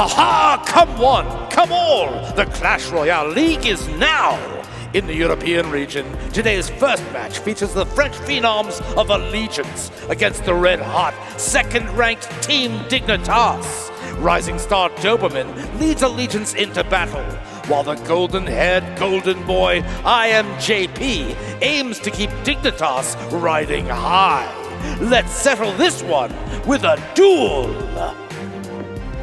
Ha! Come one, come all! The Clash Royale League is now in the European region. Today's first match features the French phenoms of Allegiance against the red-hot, second-ranked Team Dignitas. Rising star Doberman leads Allegiance into battle, while the golden-haired golden boy IMJP aims to keep Dignitas riding high. Let's settle this one with a duel!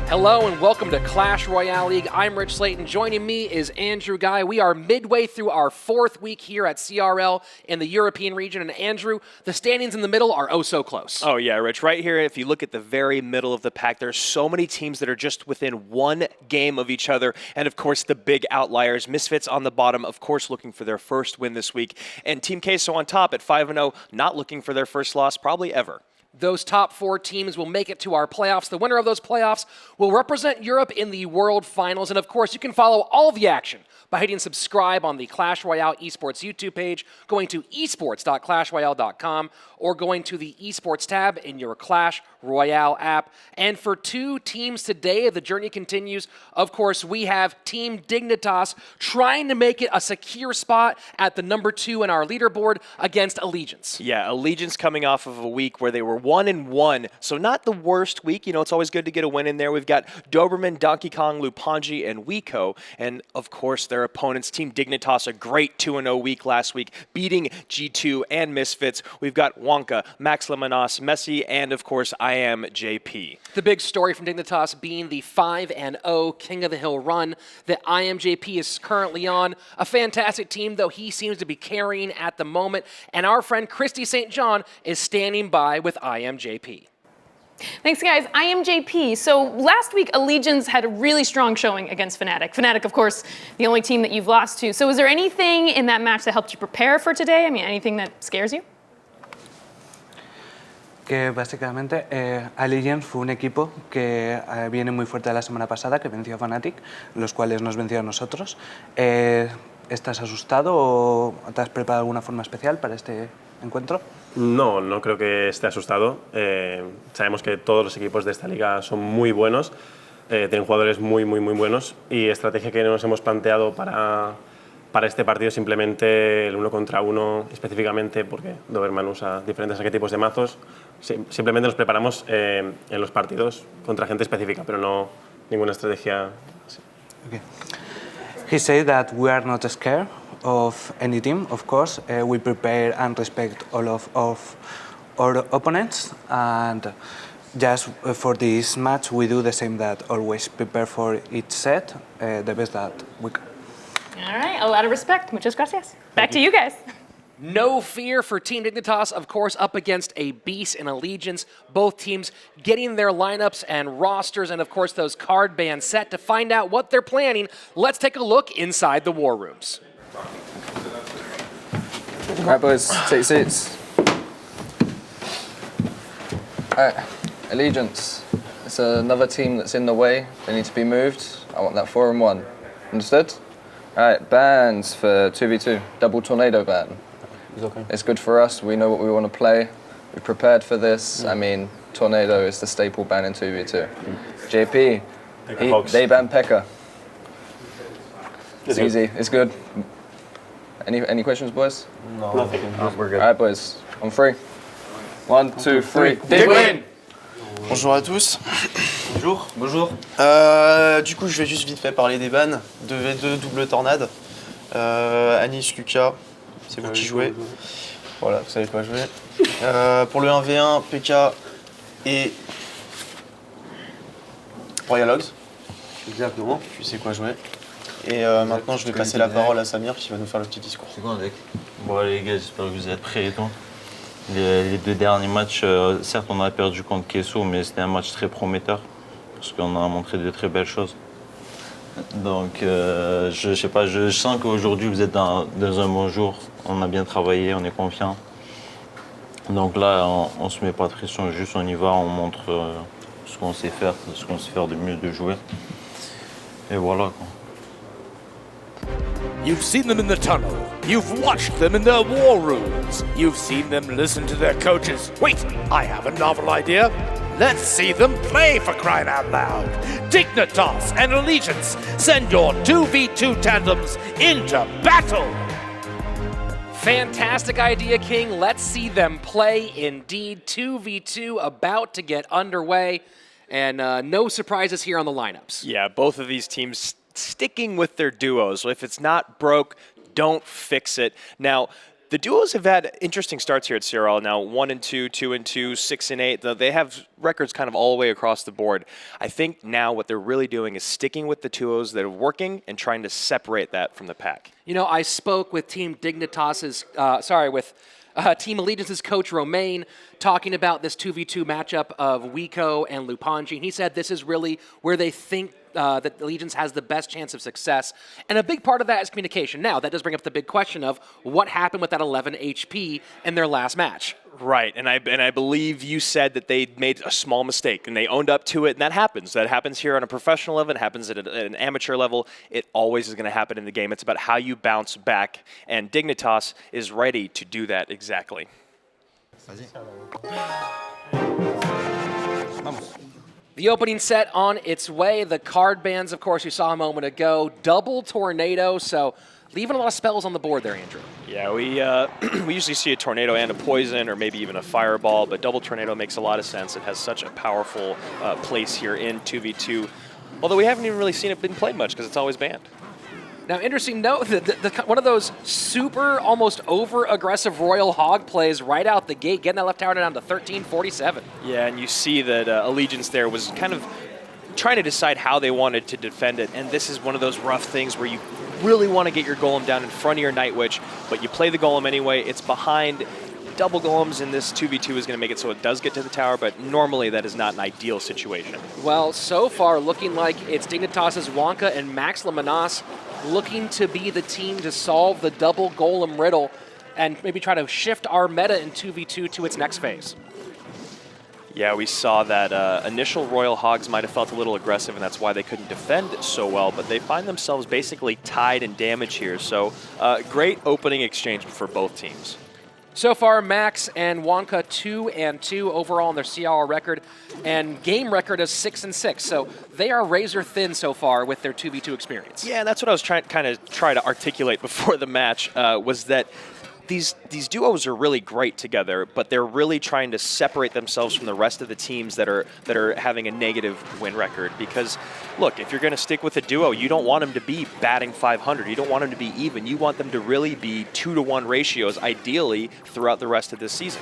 Hello and welcome to Clash Royale League. I'm Rich Slayton. Joining me is Andrew Guy. We are midway through our fourth week here at CRL in the European region. And Andrew, the standings in the middle are oh so close. Oh yeah, Rich. Right here, if you look at the very middle of the pack, there's so many teams that are just within one game of each other. And of course, the big outliers. Misfits on the bottom, of course, looking for their first win this week. And Team Queso on top at 5-0, not looking for their first loss probably ever. Those top four teams will make it to our playoffs. The winner of those playoffs will represent Europe in the World Finals. And of course, you can follow all the action by hitting subscribe on the Clash Royale Esports YouTube page, going to esports.clashroyale.com, or going to the Esports tab in your Clash Royale app. And for two teams today, the journey continues. Of course, we have Team Dignitas trying to make it a secure spot at the number 2 in our leaderboard against Allegiance. Yeah, Allegiance coming off of a week where they were 1-1, so not the worst week. You know, it's always good to get a win in there. We've got Doberman, Donkey Kong, Lupanji, and Wiko, and of course their opponents, Team Dignitas, a great 2-0 week last week, beating G2 and Misfits. We've got Wonka, Max Lemanos, Messi, and of course IMJP. The big story from Dignitas being the 5-0 King of the Hill run that IMJP is currently on. A fantastic team, though he seems to be carrying at the moment. And our friend Christy St. John is standing by with IMJP. Thanks, guys. IMJP. So last week, Allegiance had a really strong showing against Fnatic. Fnatic, of course, the only team that you've lost to. So is there anything in that match that helped you prepare for today? I mean, anything that scares you? Que básicamente Allegiance fue un equipo que viene muy fuerte de la semana pasada, que venció a Fnatic, los cuales nos venció a nosotros. ¿Estás asustado o te has preparado alguna forma especial para este encuentro? No, no creo que esté asustado. Sabemos que todos los equipos de esta liga son muy buenos, tienen jugadores muy buenos, y estrategia que nos hemos planteado para este partido simplemente el 1 contra 1, específicamente porque Doberman usa diferentes arquetipos de mazos. Simplemente nos preparamos en los partidos contra gente específica, pero no ninguna estrategia así. Okay. He said that we are not scared of any team, of course. We prepare and respect all of our opponents, and just for this match we do the same that always, prepare for each set the best that we can. All right, a lot of respect. Muchas gracias. Back to you guys. No fear for Team Dignitas, of course, up against a beast in Allegiance. Both teams getting their lineups and rosters and, of course, those card bands set. To find out what they're planning, let's take a look inside the war rooms. All right, boys, take seats. All right, Allegiance. It's another team that's in the way. They need to be moved. I want that 4-1. Understood? All right, bans for 2v2. Double tornado ban. Okay. It's good for us. We know what we want to play. We prepared for this. I mean, tornado is the staple ban in 2v2. JP, they ban Pekka. It's easy. It's good. Any questions, boys? No. Nothing. We're good. All right, boys. On 3. 1, 2, 3. Dig win! Bonjour à tous. Bonjour. Bonjour. Du coup, je vais juste vite fait parler des bans. 2v2, double tornade. Anis, Lucas, c'est vous qui jouez. Voilà, vous savez quoi jouer. Pour le 1v1, PK et Royal Logs. Exactement. Tu sais quoi jouer. Et maintenant, je vais passer la parole à Samir qui va nous faire le petit discours. C'est quoi un deck? Bon les gars, j'espère que vous êtes prêts et tout. Les 2 derniers matchs, certes on a perdu contre Queso, mais c'était un match très prometteur parce qu'on a montré de très belles choses. Donc je sais pas, je sens qu'aujourd'hui vous êtes dans un bon jour. On a bien travaillé, on est confiant. Donc là, on se met pas de pression, juste on y va, on montre ce qu'on sait faire, de mieux, de jouer. Et voilà quoi. You've seen them in the tunnel. You've watched them in their war rooms. You've seen them listen to their coaches. Wait, I have a novel idea. Let's see them play, for crying out loud. Dignitas and Allegiance, send your 2v2 tandems into battle. Fantastic idea, King. Let's see them play. Indeed, 2v2 about to get underway. And no surprises here on the lineups. Yeah, both of these teams sticking with their duos. If it's not broke, don't fix it. Now, the duos have had interesting starts here at CRL. Now, 1-2, 2-2, 6-8. They have records kind of all the way across the board. I think now what they're really doing is sticking with the duos that are working and trying to separate that from the pack. You know, I spoke with Team Dignitas's, Team Allegiance's coach Romain, talking about this 2v2 matchup of Wiko and Lupanji. And he said this is really where they think that Allegiance has the best chance of success. And a big part of that is communication. Now, that does bring up the big question of what happened with that 11 HP in their last match. Right, and I believe you said that they made a small mistake, and they owned up to it, and that happens. That happens here on a professional level. It happens at an amateur level. It always is going to happen in the game. It's about how you bounce back, and Dignitas is ready to do that exactly. The opening set on its way. The card bans, of course, you saw a moment ago. Double tornado, so leaving a lot of spells on the board there, Andrew. Yeah, we usually see a tornado and a poison, or maybe even a fireball, but double tornado makes a lot of sense. It has such a powerful place here in 2v2, although we haven't even really seen it been played much because it's always banned. Now, interesting note, one of those super, almost over-aggressive Royal Hog plays right out the gate, getting that left tower down to 1347. Yeah, and you see that Allegiance there was kind of trying to decide how they wanted to defend it, and this is one of those rough things where you really want to get your golem down in front of your Night Witch, but you play the golem anyway. It's behind double golems, and this 2v2 is going to make it so it does get to the tower, but normally that is not an ideal situation. Well, so far looking like it's Dignitas' Wonka and Max Lamanas looking to be the team to solve the double golem riddle and maybe try to shift our meta in 2v2 to its next phase. Yeah, we saw that initial Royal Hogs might have felt a little aggressive, and that's why they couldn't defend so well, but they find themselves basically tied in damage here, so great opening exchange for both teams. So far, Max and Wonka 2-2 overall on their CRL record, and game record is 6-6. So they are razor thin so far with their 2v2 experience. Yeah, that's what I was trying to articulate before the match, was that these duos are really great together, but they're really trying to separate themselves from the rest of the teams that are having a negative win record. Because, look, if you're going to stick with a duo, you don't want them to be batting 500. You don't want them to be even. You want them to really be 2-to-1 ratios, ideally, throughout the rest of this season.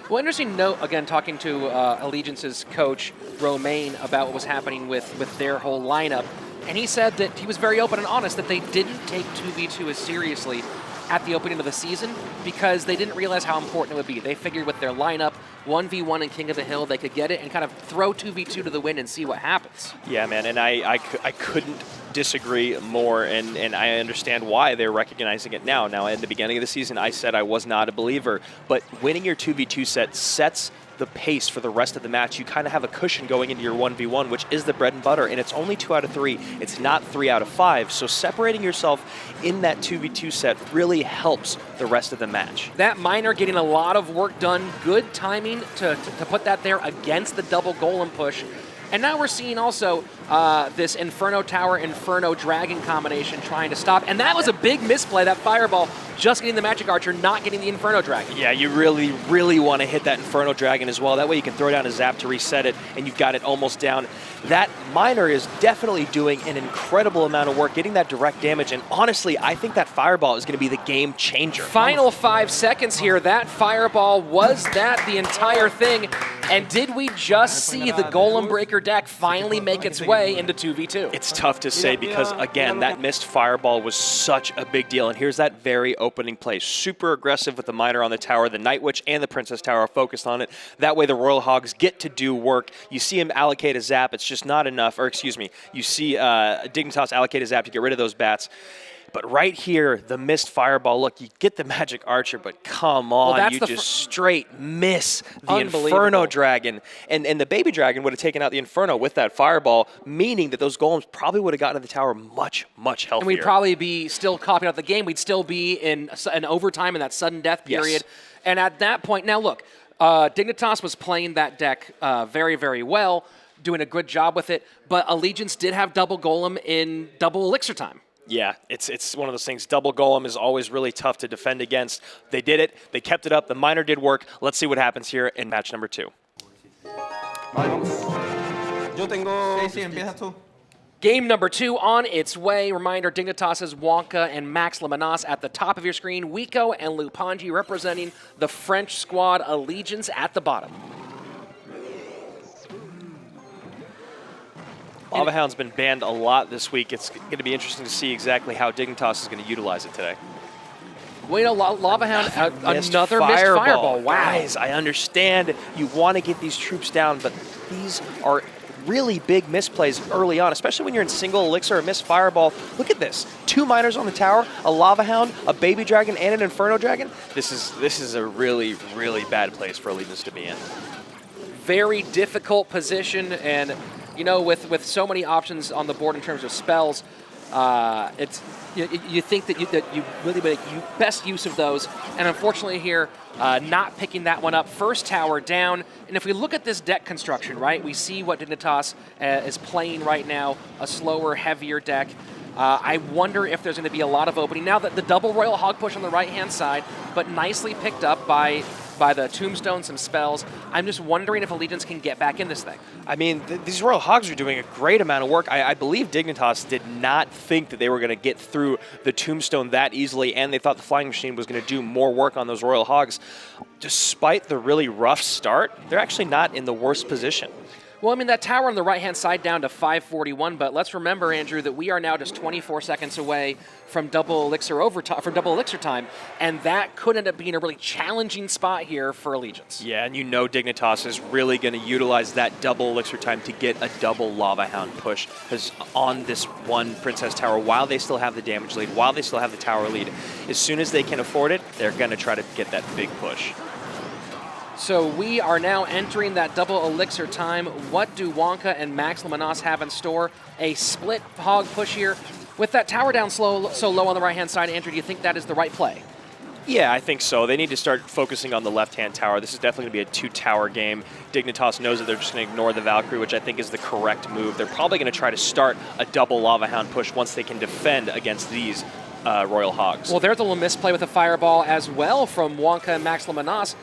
Well, interesting note, again, talking to Allegiance's coach, Romain, about what was happening with their whole lineup. And he said that he was very open and honest that they didn't take 2v2 as seriously at the opening of the season because they didn't realize how important it would be. They figured with their lineup, 1v1 and King of the Hill, they could get it and kind of throw 2v2 to the wind and see what happens. Yeah, man, and I couldn't disagree more, and I understand why they're recognizing it now. Now, at the beginning of the season, I said I was not a believer, but winning your 2v2 set sets the pace for the rest of the match. You kind of have a cushion going into your 1v1, which is the bread and butter, and it's only 2 out of 3. It's not 3 out of 5, so separating yourself in that 2v2 set really helps the rest of the match. That miner getting a lot of work done, good timing to put that there against the double golem push. And now we're seeing also this Inferno Tower, Inferno Dragon combination trying to stop. And that was a big misplay, that Fireball, just getting the Magic Archer, not getting the Inferno Dragon. Yeah, you really, really want to hit that Inferno Dragon as well. That way you can throw down a Zap to reset it, and you've got it almost down. That Miner is definitely doing an incredible amount of work, getting that direct damage. And honestly, I think that Fireball is going to be the game changer. Final 5 seconds here. That Fireball, was that the entire thing? And did we just see the Golem Breaker deck finally make its way into 2v2? It's tough to say because, again, that missed Fireball was such a big deal. And here's that very opening play. Super aggressive with the Miner on the tower. The Night Witch and the Princess Tower are focused on it. That way the Royal Hogs get to do work. You see him allocate a Zap. It's just not enough. Or excuse me, you see Dignitas allocate a Zap to get rid of those bats. But right here, the missed Fireball, look, you get the Magic Archer, but come on, you just straight miss the Inferno Dragon. And the Baby Dragon would have taken out the Inferno with that Fireball, meaning that those Golems probably would have gotten to the tower much, much healthier. And we'd probably be still copying out the game. We'd still be in an overtime in that sudden death period. Yes. And at that point, now look, Dignitas was playing that deck very, very well, doing a good job with it, but Allegiance did have double Golem in double Elixir time. Yeah, it's one of those things. Double Golem is always really tough to defend against. They did it. They kept it up. The miner did work. Let's see what happens here in match number 2. Yo tengo... Sí, empieza tú. Game number 2 on its way. Reminder, Dignitas' Wonka and Max Lamanas at the top of your screen. Wiko and Lupanji representing the French squad. Allegiance at the bottom. Lava Hound's been banned a lot this week. It's going to be interesting to see exactly how Dignitas is going to utilize it today. Wait, Lava Hound, another missed fireball. Wow. Guys, I understand you want to get these troops down, but these are really big misplays early on, especially when you're in single elixir or missed fireball. Look at this. 2 miners on the tower, a Lava Hound, a Baby Dragon, and an Inferno Dragon. This is a really, really bad place for Allegiance to be in. Very difficult position, and you know, with so many options on the board in terms of spells, it's you think that you really make best use of those, and unfortunately here, not picking that one up. First tower down, and if we look at this deck construction, right, we see what Dignitas is playing right now, a slower, heavier deck. I wonder if there's going to be a lot of opening. Now that the double Royal Hog push on the right-hand side, but nicely picked up by the Tombstone, some spells. I'm just wondering if Allegiance can get back in this thing. I mean, these Royal Hogs are doing a great amount of work. I believe Dignitas did not think that they were going to get through the Tombstone that easily, and they thought the Flying Machine was going to do more work on those Royal Hogs. Despite the really rough start, they're actually not in the worst position. Well, I mean, that tower on the right-hand side down to 541, but let's remember, Andrew, that we are now just 24 seconds away from double elixir time, and that could end up being a really challenging spot here for Allegiance. Yeah, and you know Dignitas is really going to utilize that double elixir time to get a double Lava Hound push on this one Princess Tower while they still have the damage lead, while they still have the tower lead. As soon as they can afford it, they're going to try to get that big push. So we are now entering that double elixir time. What do Wonka and Max Lamanas have in store? A split hog push here. With that tower down so low on the right-hand side, Andrew, do you think that is the right play? Yeah, I think so. They need to start focusing on the left-hand tower. This is definitely going to be a 2-tower game. Dignitas knows that they're just going to ignore the Valkyrie, which I think is the correct move. They're probably going to try to start a double Lava Hound push once they can defend against these Royal Hogs. Well, there's a little misplay with a fireball as well from Wonka and Max Lamanas.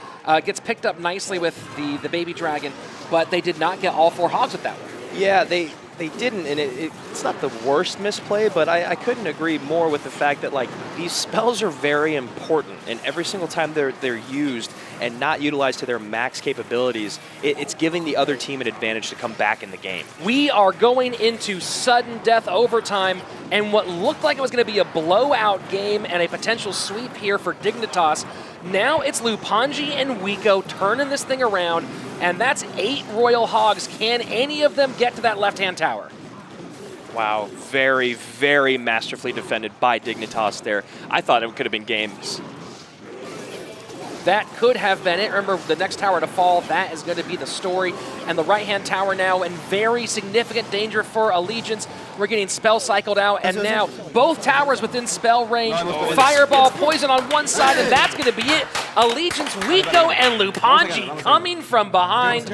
Gets picked up nicely with the Baby Dragon, but they did not get all 4 hogs with that one. Yeah, they didn't, and it's not the worst misplay, but I couldn't agree more with the fact that, like, these spells are very important, and every single time they're used and not utilized to their max capabilities, it's giving the other team an advantage to come back in the game. We are going into sudden death overtime, and what looked like it was going to be a blowout game and a potential sweep here for Dignitas. Now it's Lupanji and Wiko turning this thing around, and that's 8 Royal Hogs. Can any of them get to that left-hand tower? Wow, very, very masterfully defended by Dignitas there. I thought it could have been games. That could have been it. Remember, the next tower to fall, that is going to be the story. And the right-hand tower now in very significant danger for Allegiance. We're getting spell cycled out, and now both towers within spell range. Fireball, poison on one side, and that's going to be it. Allegiance, Wiko, and Lupanji coming from behind.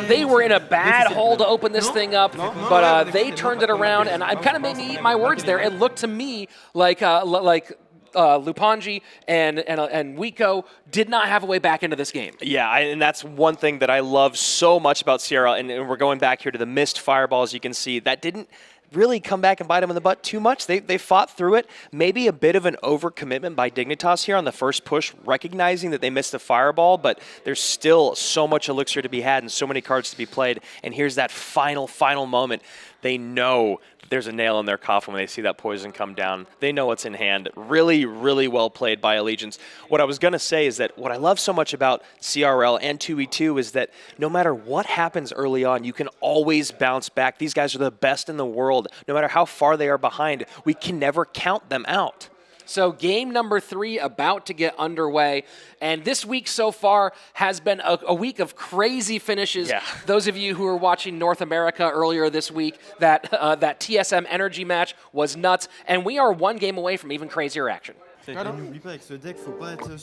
They were in a bad hole to open this thing up, but they turned it around, and I kind of made me eat my words there. It looked to me like Lupanji and Wiko did not have a way back into this game. Yeah, and that's one thing that I love so much about CRL, and we're going back here to the missed fireballs. You can see that didn't really come back and bite them in the butt too much. They fought through it. Maybe a bit of an overcommitment by Dignitas here on the first push, recognizing that they missed the fireball, but there's still so much elixir to be had and so many cards to be played. And here's that final moment. They know there's a nail in their coffin when they see that poison come down. They know what's in hand. Really, really well played by Allegiance. What I was going to say is that what I love so much about CRL and 2v2 is that no matter what happens early on, you can always bounce back. These guys are the best in the world. No matter how far they are behind, we can never count them out. So game number 3 about to get underway, and this week so far has been a week of crazy finishes. Yeah. Those of you who were watching North America earlier this week, that TSM Energy match was nuts, and we are one game away from even crazier action. Claro. Y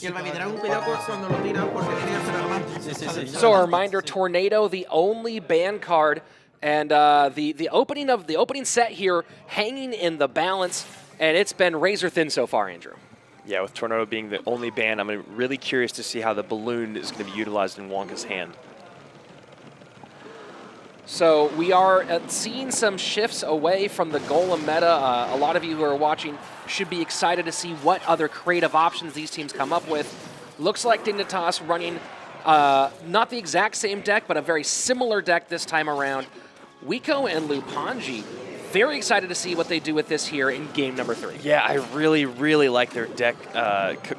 el va a tener un cuidado cuando lo tira porque tiene que hacer algo más. So a reminder, Tornado, the only ban card, and the opening set here hanging in the balance, and it's been razor thin so far, Andrew. Yeah, with Tornado being the only ban, I'm really curious to see how the balloon is going to be utilized in Wonka's hand. So we are seeing some shifts away from the Golem meta. A lot of you who are watching should be excited to see what other creative options these teams come up with. Looks like Dignitas running not the exact same deck, but a very similar deck this time around. Wiko and Lupanji, very excited to see what they do with this here in game number 3. Yeah, I really, really like their deck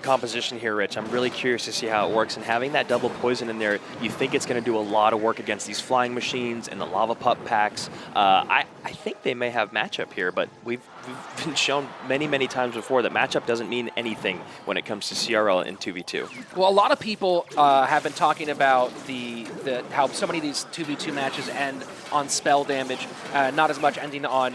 composition here, Rich. I'm really curious to see how it works. And having that double poison in there, you think it's going to do a lot of work against these flying machines and the lava pup packs. I think they may have matchup here, but we've been shown many, many times before that matchup doesn't mean anything when it comes to CRL in 2v2. Well, a lot of people have been talking about how so many of these 2v2 matches end on spell damage, not as much ending on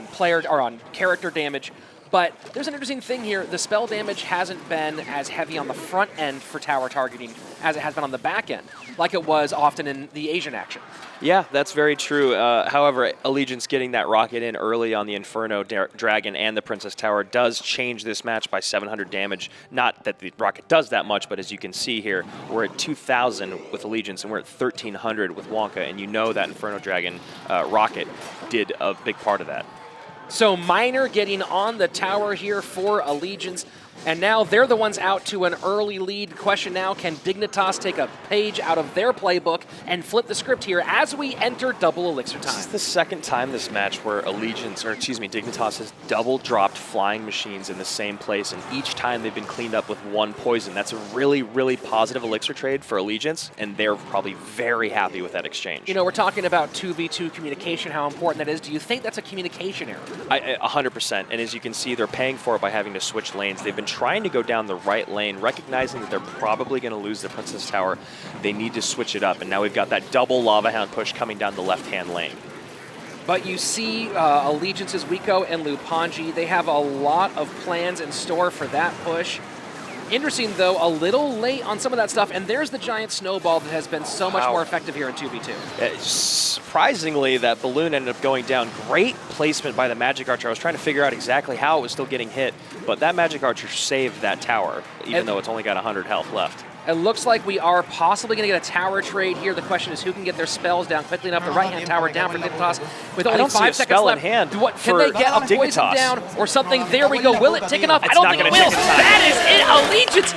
player or on character damage. But there's an interesting thing here. The spell damage hasn't been as heavy on the front end for tower targeting as it has been on the back end, like it was often in the Asian action. Yeah, that's very true. However, Allegiance getting that rocket in early on the Inferno Dragon and the Princess Tower does change this match by 700 damage. Not that the rocket does that much, but as you can see here, we're at 2,000 with Allegiance and we're at 1,300 with Wonka, and you know that Inferno Dragon rocket did a big part of that. So Miner getting on the tower here for Allegiance, and now they're the ones out to an early lead. Question now, can Dignitas take a page out of their playbook and flip the script here as we enter double elixir time? This is the second time this match where Dignitas has double dropped flying machines in the same place, and each time they've been cleaned up with one poison. That's a really, really positive elixir trade for Allegiance, and they're probably very happy with that exchange. You know, we're talking about 2v2 communication, how important that is. Do you think that's a communication error? 100%, and as you can see, they're paying for it by having to switch lanes. They've been trying to go down the right lane, recognizing that they're probably going to lose the Princess Tower. They need to switch it up, and now we've got that double Lava Hound push coming down the left-hand lane. But you see Allegiance's Wiko and Lupanji, they have a lot of plans in store for that push. Interesting, though, a little late on some of that stuff, and there's the giant snowball that has been so much more effective here in 2v2. Surprisingly, that balloon ended up going down. Great placement by the Magic Archer. I was trying to figure out exactly how it was still getting hit, but that Magic Archer saved that tower, even though it's only got 100 health left. It looks like we are possibly going to get a tower trade here. The question is who can get their spells down quickly enough. The right-hand tower down for Dignitas with only 5 seconds left. Can they get a poison down or something? There we go. Will it take enough? I don't think it will. That is it. Allegiance.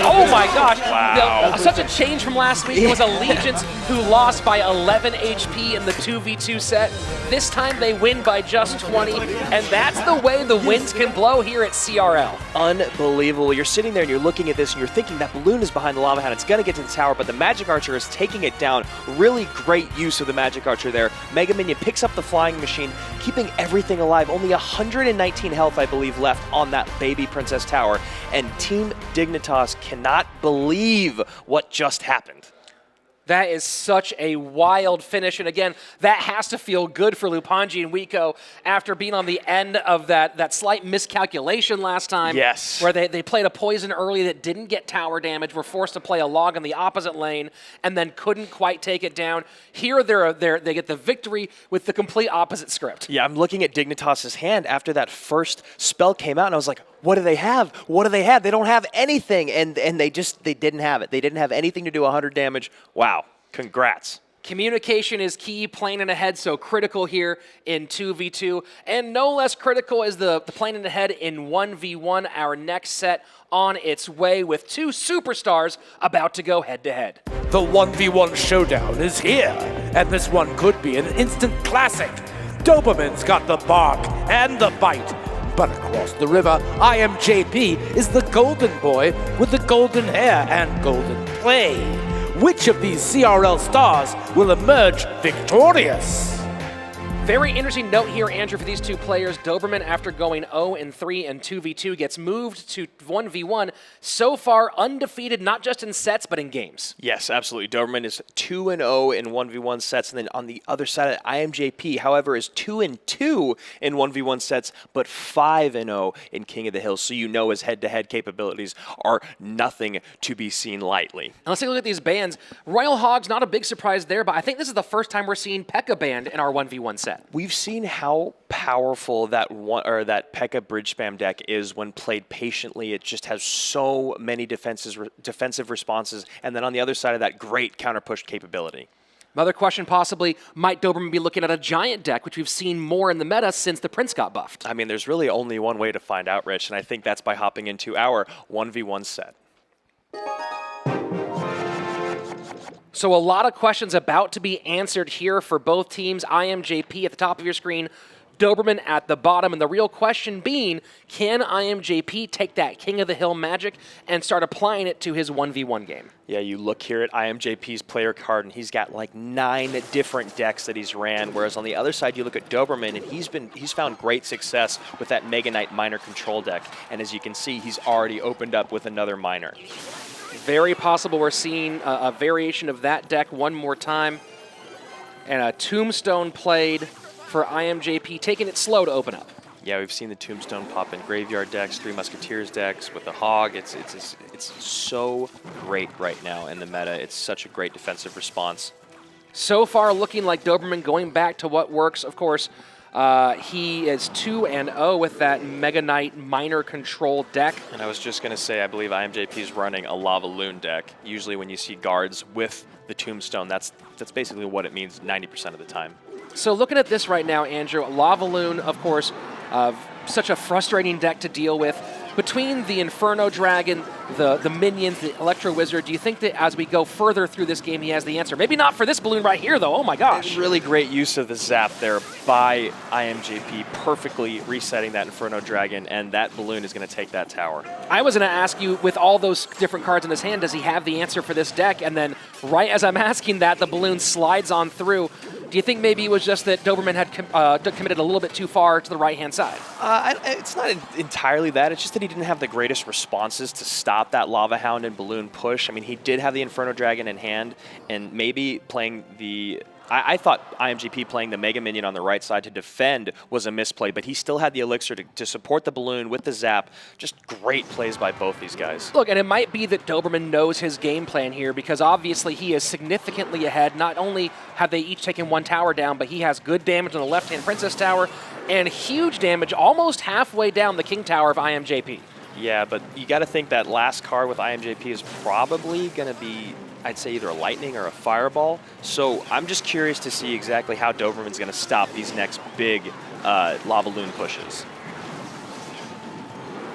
Oh my gosh. Wow. Such a change from last week. It was Allegiance who lost by 11 HP in the 2v2 set. This time they win by just 20, and that's the way the winds can blow here at CRL. Unbelievable. You're sitting there and you're looking at this and you're thinking that balloon is behind the Lava Hound. It's going to get to the tower, but the Magic Archer is taking it down. Really great use of the Magic Archer there. Mega Minion picks up the flying machine, keeping everything alive. Only 119 health, I believe, left on that baby Princess Tower, and Team Dignitas cannot believe what just happened. That is such a wild finish, and again, that has to feel good for Lupanji and Wiko after being on the end of that slight miscalculation last time. Yes. Where they played a poison early that didn't get tower damage, were forced to play a log in the opposite lane, and then couldn't quite take it down. Here, they get the victory with the complete opposite script. Yeah, I'm looking at Dignitas' hand after that first spell came out, and I was like, what do they have? What do they have? They don't have anything, and they didn't have it. They didn't have anything to do 100 damage. Wow, congrats. Communication is key, planning ahead, so critical here in 2v2. And no less critical is the planning ahead in 1v1, our next set on its way with two superstars about to go head-to-head. The 1v1 showdown is here, and this one could be an instant classic. Doberman's got the bark and the bite. But across the river, I Am JP is the golden boy with the golden hair and golden play. Which of these CRL stars will emerge victorious? Very interesting note here, Andrew, for these two players. Doberman, after going 0-3 and 2v2, gets moved to 1v1. So far, undefeated, not just in sets, but in games. Yes, absolutely. Doberman is 2-0 in 1v1 sets, and then on the other side, IMJP, however, is 2-2 in 1v1 sets, but 5-0 in King of the Hill. So you know his head-to-head capabilities are nothing to be seen lightly. Now let's take a look at these bans. Royal Hogs, not a big surprise there, but I think this is the first time we're seeing P.E.K.K.A banned in our 1v1 set. We've seen how powerful that P.E.K.K.A bridge spam deck is when played patiently. It just has so many defensive responses, and then on the other side of that, great counter push capability. Another question possibly, might Doberman be looking at a giant deck, which we've seen more in the meta since the Prince got buffed? I mean, there's really only one way to find out, Rich, and I think that's by hopping into our 1v1 set. So a lot of questions about to be answered here for both teams. IMJP at the top of your screen, Doberman at the bottom. And the real question being, can IMJP take that King of the Hill magic and start applying it to his 1v1 game? Yeah, you look here at IMJP's player card, and he's got like 9 different decks that he's ran, whereas on the other side, you look at Doberman, and he's found great success with that Mega Knight minor control deck. And as you can see, he's already opened up with another minor. Very possible we're seeing a variation of that deck one more time. And a Tombstone played for IMJP, taking it slow to open up. Yeah, we've seen the Tombstone pop in Graveyard decks, 3 Musketeers decks with the Hog. It's so great right now in the meta. It's such a great defensive response. So far, looking like Doberman going back to what works. Of course, he is 2-0 with that Mega Knight minor control deck. And I was just going to say, I believe IMJP is running a Lava Loon deck. Usually when you see guards with the Tombstone, that's basically what it means 90% of the time. So looking at this right now, Andrew, Lava Loon, of course, such a frustrating deck to deal with. Between the Inferno Dragon, the minions, the Electro Wizard, do you think that as we go further through this game, he has the answer? Maybe not for this balloon right here, though. Oh, my gosh. Really great use of the Zap there by IMJP, perfectly resetting that Inferno Dragon, and that balloon is going to take that tower. I was going to ask you, with all those different cards in his hand, does he have the answer for this deck? And then right as I'm asking that, the balloon slides on through. Do you think maybe it was just that Doberman had committed a little bit too far to the right-hand side? It's not entirely that. It's just that he didn't have the greatest responses to stop that Lava Hound and balloon push. I mean, he did have the Inferno Dragon in hand, and maybe playing the... I thought IMJP playing the Mega Minion on the right side to defend was a misplay, but he still had the Elixir to support the balloon with the Zap. Just great plays by both these guys. Look, and it might be that Doberman knows his game plan here because obviously he is significantly ahead. Not only have they each taken 1 tower down, but he has good damage on the left-hand Princess Tower and huge damage almost halfway down the King Tower of IMJP. Yeah, but you got to think that last card with IMJP is probably going to be, I'd say, either a Lightning or a Fireball. So I'm just curious to see exactly how Doberman's going to stop these next big Lava Loon pushes.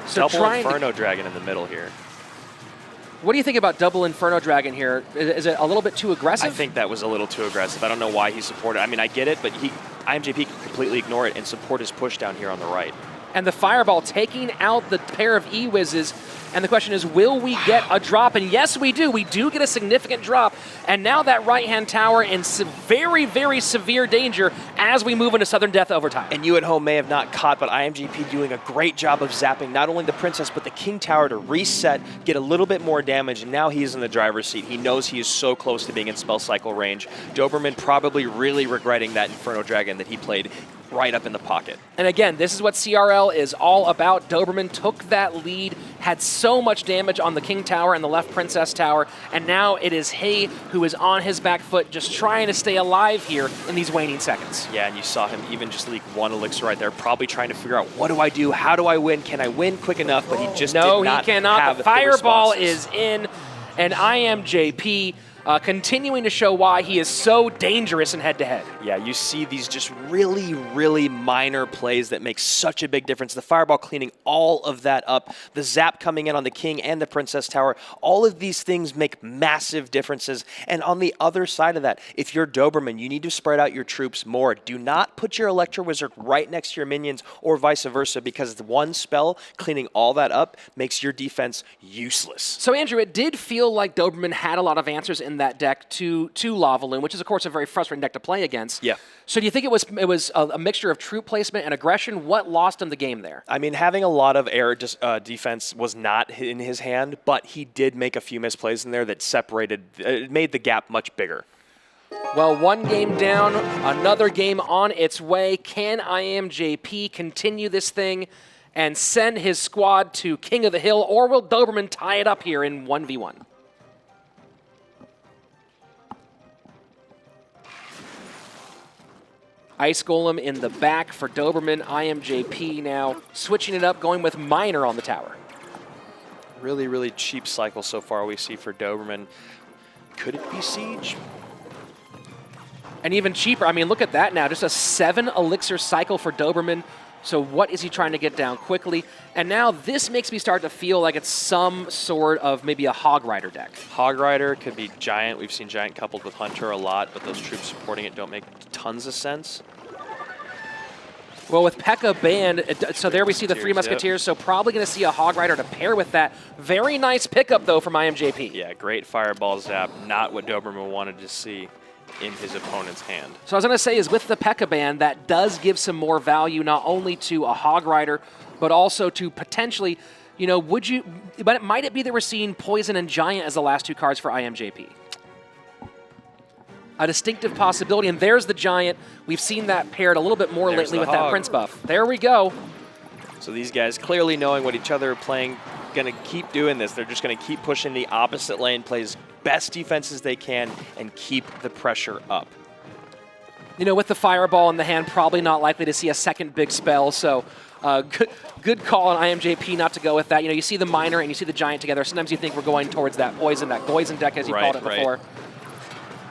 So double Inferno Dragon in the middle here. What do you think about double Inferno Dragon here? Is it a little bit too aggressive? I think that was a little too aggressive. I don't know why he supported it. I mean, I get it, but IMJP can completely ignore it and support his push down here on the right. And the Fireball taking out the pair of E-Wizzes. And the question is, will we get a drop? And yes, we do. We do get a significant drop. And now that right-hand tower in very, very severe danger as we move into Southern Death Overtime. And you at home may have not caught, but IMJP doing a great job of zapping not only the Princess, but the King Tower to reset, get a little bit more damage, and now he's in the driver's seat. He knows he is so close to being in spell cycle range. Doberman probably really regretting that Inferno Dragon that he played right up in the pocket. And again, this is what CRL is all about. Doberman took that lead, had so much damage on the King Tower and the left Princess Tower, and now it is he who is on his back foot just trying to stay alive here in these waning seconds. Yeah, and you saw him even just leak 1 Elixir right there, probably trying to figure out, what do I do? How do I win? Can I win quick enough? But he just did not he cannot. Have the Fireball the is in, and IMJP continuing to show why he is so dangerous in head-to-head. Yeah, you see these just really, really minor plays that make such a big difference. The Fireball cleaning all of that up. The Zap coming in on the King and the Princess Tower. All of these things make massive differences. And on the other side of that, if you're Doberman, you need to spread out your troops more. Do not put your Electro Wizard right next to your minions or vice versa, because the one spell cleaning all that up makes your defense useless. So, Andrew, it did feel like Doberman had a lot of answers in that deck to Lava Loon, which is, of course, a very frustrating deck to play against. Yeah. So do you think it was a mixture of troop placement and aggression? What lost him the game there? I mean, having a lot of air defense was not in his hand, but he did make a few misplays in there that made the gap much bigger. Well, one game down, another game on its way. Can IMJP continue this thing and send his squad to King of the Hill, or will Doberman tie it up here in 1v1? Ice Golem in the back for Doberman. IMJP now switching it up, going with Miner on the tower. Really, really cheap cycle so far we see for Doberman. Could it be Siege? And even cheaper, I mean, look at that now. Just a 7 elixir cycle for Doberman. So what is he trying to get down quickly? And now this makes me start to feel like it's some sort of maybe a Hog Rider deck. Hog Rider could be Giant. We've seen Giant coupled with Hunter a lot, but those troops supporting it don't make tons of sense. Well, with P.E.K.K.A. banned, so there we see the 3 Musketeers, yep. So probably going to see a Hog Rider to pair with that. Very nice pickup, though, from IMJP. Yeah, great Fireball Zap. Not what Doberman wanted to see in his opponent's hand. So I was going to say is with the P.E.K.K.A. ban, that does give some more value not only to a Hog Rider, but also to potentially, you know, might it be that we're seeing Poison and Giant as the last 2 cards for IMJP? A distinctive possibility, and there's the Giant. We've seen that paired a little bit more lately with that Prince buff. There we go. So these guys clearly knowing what each other are playing, going to keep doing this. They're just going to keep pushing the opposite lane, plays best defenses they can, and keep the pressure up. You know, with the Fireball in the hand, probably not likely to see a second big spell, so good call on IMJP not to go with that. You know, you see the Miner and you see the Giant together. Sometimes you think we're going towards that Poison deck, as you called it before.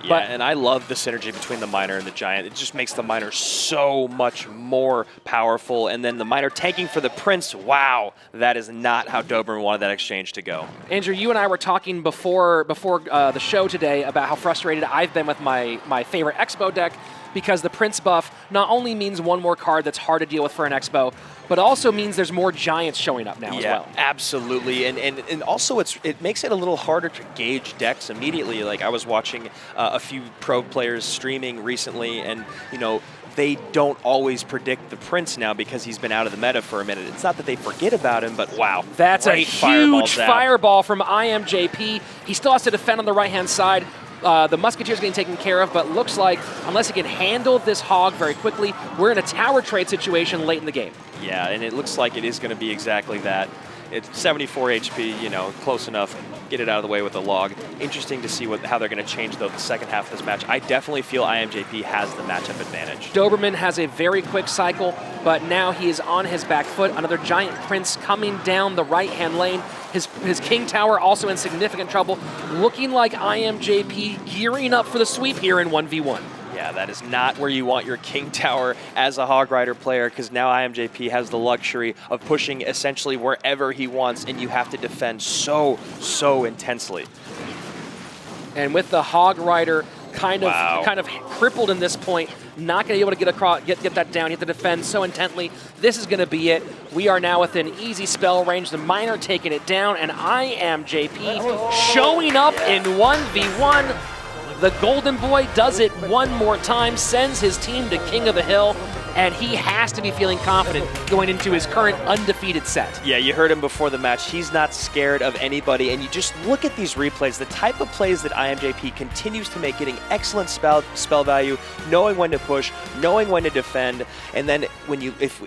Yeah, and I love the synergy between the Miner and the Giant. It just makes the Miner so much more powerful. And then the Miner tanking for the Prince, wow, that is not how Doberman wanted that exchange to go. Andrew, you and I were talking before the show today about how frustrated I've been with my favorite Expo deck, because the Prince buff not only means one more card that's hard to deal with for an Expo, but also means there's more Giants showing up now as well. Yeah, absolutely. And also it makes it a little harder to gauge decks immediately. Like I was watching a few pro players streaming recently, and you know, they don't always predict the Prince now because he's been out of the meta for a minute. It's not that they forget about him, but wow. That's a huge fireball from IMJP. He still has to defend on the right-hand side. The Musketeers getting taken care of, but looks like unless he can handle this Hog very quickly, we're in a tower trade situation late in the game. Yeah, and it looks like it is going to be exactly that. It's 74 HP, you know, close enough. Get it out of the way with the log. Interesting to see how they're going to change, though, the second half of this match. I definitely feel IMJP has the matchup advantage. Doberman has a very quick cycle, but now he is on his back foot. Another Giant Prince coming down the right-hand lane. His King Tower also in significant trouble. Looking like IMJP gearing up for the sweep here in 1v1. Yeah, that is not where you want your King Tower as a Hog Rider player, because now IMJP has the luxury of pushing essentially wherever he wants, and you have to defend so intensely. And with the Hog Rider kind of crippled in this point, not going to be able to get across, get that down. You have to defend so intently. This is going to be it. We are now within easy spell range. The Miner taking it down, and IMJP showing up in 1v1. The Golden Boy does it one more time, sends his team to King of the Hill, and he has to be feeling confident going into his current undefeated set. Yeah, you heard him before the match. He's not scared of anybody, and you just look at these replays, the type of plays that IMJP continues to make, getting excellent spell value, knowing when to push, knowing when to defend, and then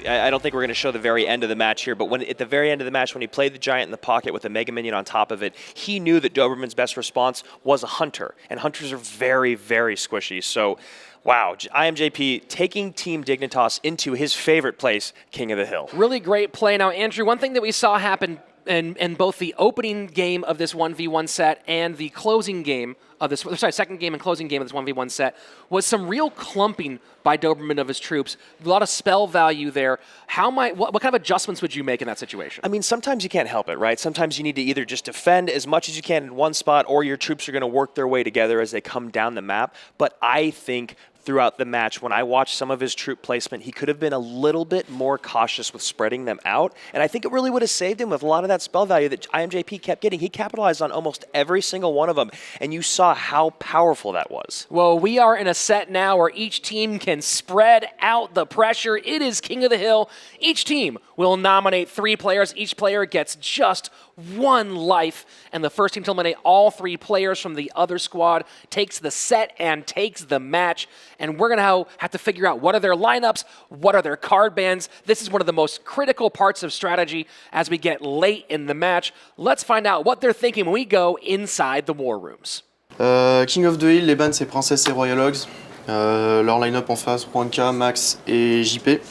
I don't think we're going to show the very end of the match here, but at the very end of the match, when he played the Giant in the pocket with a Mega Minion on top of it, he knew that Doberman's best response was a Hunter, and Hunters are very, very squishy. So, wow, IMJP taking Team Dignitas into his favorite place, King of the Hill. Really great play. Now, Andrew, one thing that we saw happen in both the opening game of this 1v1 set and the closing game of this, second game and closing game of this 1v1 set was some real clumping by Doberman of his troops. A lot of spell value there. What kind of adjustments would you make in that situation? I mean, sometimes you can't help it, right? Sometimes you need to either just defend as much as you can in one spot, or your troops are going to work their way together as they come down the map. But I think throughout the match. When I watched some of his troop placement, he could have been a little bit more cautious with spreading them out, and I think it really would have saved him with a lot of that spell value that IMJP kept getting. He capitalized on almost every single one of them, and you saw how powerful that was. Well, we are in a set now where each team can spread out the pressure. It is King of the Hill. Each team will nominate 3 players. Each player gets just 1 life, and the first team to eliminate all 3 players from the other squad takes the set and takes the match. And we're going to have to figure out what are their lineups, what are their card bans. This is one of the most critical parts of strategy as we get late in the match. Let's find out what they're thinking when we go inside the war rooms. King of the Hill, les bans c'est Princess et Royal Hogs. Leur line-up en face, Juanka, Max et JP.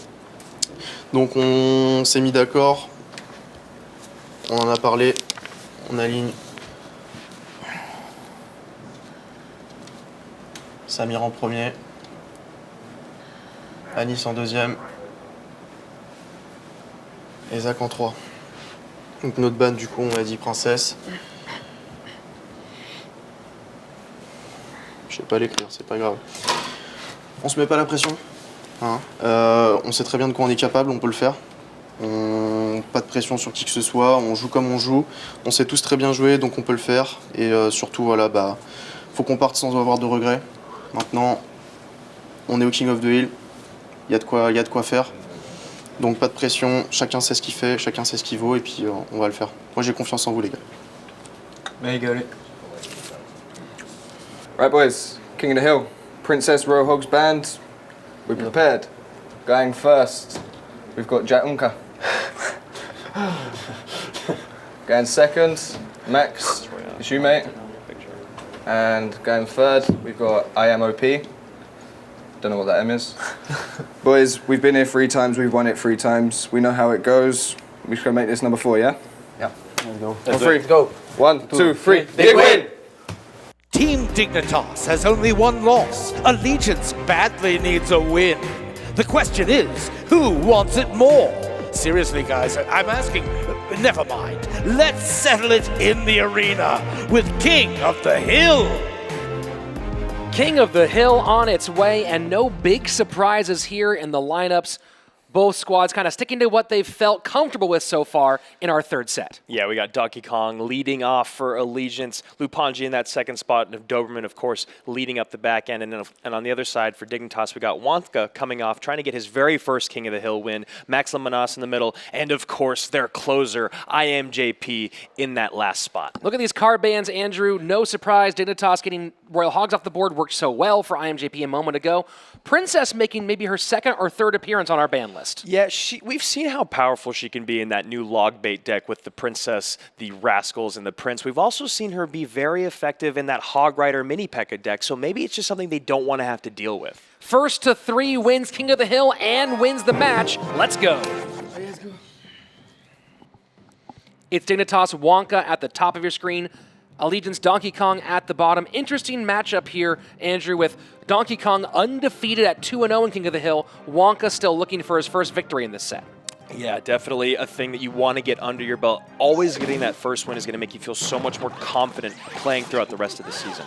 Donc on s'est mis d'accord, on en a parlé, on aligne Samir en premier, Anis en deuxième et Zach en 3. Donc notre ban du coup on a dit Princesse. Je sais pas l'écrire, c'est pas grave. On se met pas la pression. Hein. On sait très bien de quoi on est capable, on peut le faire. Pas de pression sur qui que ce soit, on joue comme on joue. On sait tous très bien jouer, donc on peut le faire. Et surtout, voilà, faut qu'on parte sans avoir de regrets. Maintenant, on est au King of the Hill, il y a de quoi faire. Donc pas de pression, chacun sait ce qu'il fait, chacun sait ce qu'il vaut, et puis on va le faire. Moi j'ai confiance en vous les gars. There you go. Right boys, King of the Hill, Princess Royal Hogs band. We're prepared. Going first, we've got Jaunka. Going second, Max, it's you mate. And going third, we've got I am OP. Don't know what that M is. Boys, we've been here 3 times, we've won it 3 times. We know how it goes. We should make this number 4, yeah? Yeah. Let's go. On 3, go. 1, 2, 3, big win! Team Dignitas has only 1 loss. Allegiance badly needs a win. The question is, who wants it more? Seriously, guys, I'm asking, never mind. Let's settle it in the arena with King of the Hill. King of the Hill on its way, and no big surprises here in the lineups. Both squads kind of sticking to what they've felt comfortable with so far in our 3rd set. Yeah, we got Donkey Kong leading off for Allegiance, Lupanji in that 2nd spot, and Doberman, of course, leading up the back end. And on the other side for Dignitas, we got Wantka coming off, trying to get his very first King of the Hill win, Max Lamanas in the middle, and of course, their closer, IMJP, in that last spot. Look at these card bans, Andrew. No surprise, Dignitas getting Royal Hogs off the board worked so well for IMJP a moment ago. Princess making maybe her 2nd or 3rd appearance on our ban list. Yeah, we've seen how powerful she can be in that new log bait deck with the Princess, the Rascals, and the Prince. We've also seen her be very effective in that Hog Rider mini P.E.K.K.A deck, so maybe it's just something they don't want to have to deal with. First to 3 wins King of the Hill and wins the match. Let's go. It's Dignitas Wonka at the top of your screen. Allegiance Donkey Kong at the bottom. Interesting matchup here, Andrew, with Donkey Kong undefeated at 2-0 in King of the Hill. Wonka still looking for his first victory in this set. Yeah, definitely a thing that you want to get under your belt. Always getting that first win is going to make you feel so much more confident playing throughout the rest of the season.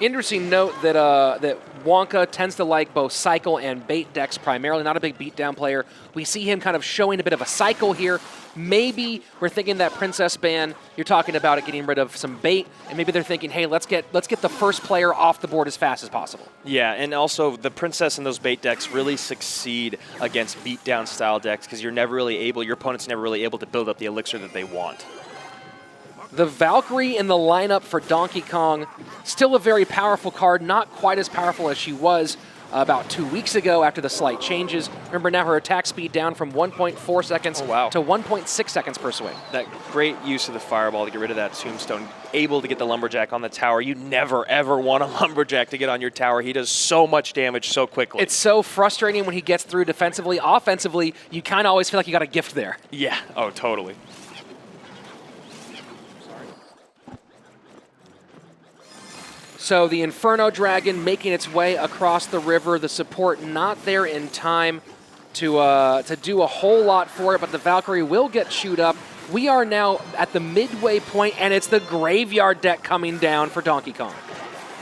Interesting note that that Wonka tends to like both cycle and bait decks primarily, not a big beatdown player. We see him kind of showing a bit of a cycle here. Maybe we're thinking that Princess ban, you're talking about it getting rid of some bait, and maybe they're thinking, hey, let's get the first player off the board as fast as possible. Yeah, and also the Princess and those bait decks really succeed against beatdown style decks because your opponent's never really able to build up the elixir that they want. The Valkyrie in the lineup for Donkey Kong, still a very powerful card, not quite as powerful as she was about 2 weeks ago after the slight changes. Remember now her attack speed down from 1.4 seconds to 1.6 seconds per swing. That great use of the fireball to get rid of that tombstone, able to get the lumberjack on the tower. You never ever want a lumberjack to get on your tower. He does so much damage so quickly. It's so frustrating when he gets through defensively. Offensively, you kind of always feel like you got a gift there. Yeah, oh totally. So the Inferno Dragon making its way across the river. The support not there in time to do a whole lot for it, but the Valkyrie will get chewed up. We are now at the midway point, and it's the Graveyard deck coming down for Donkey Kong.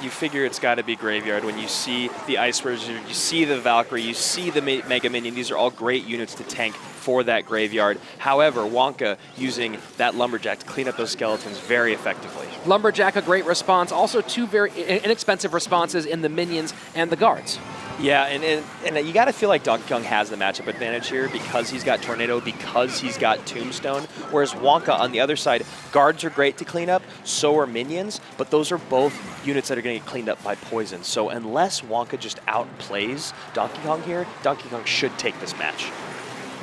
you figure it's got to be Graveyard when you see the Ice Wizard, you see the Valkyrie, you see the Mega Minion. These are all great units to tank for that Graveyard. However, Wonka using that Lumberjack to clean up those skeletons very effectively. Lumberjack, a great response. Also, two very inexpensive responses in the minions and the guards. Yeah, and you got to feel like Donkey Kong has the matchup advantage here because he's got Tornado, because he's got Tombstone, whereas Wonka on the other side, guards are great to clean up, so are minions, but those are both units that are going to get cleaned up by poison. So unless Wonka just outplays Donkey Kong here, Donkey Kong should take this match.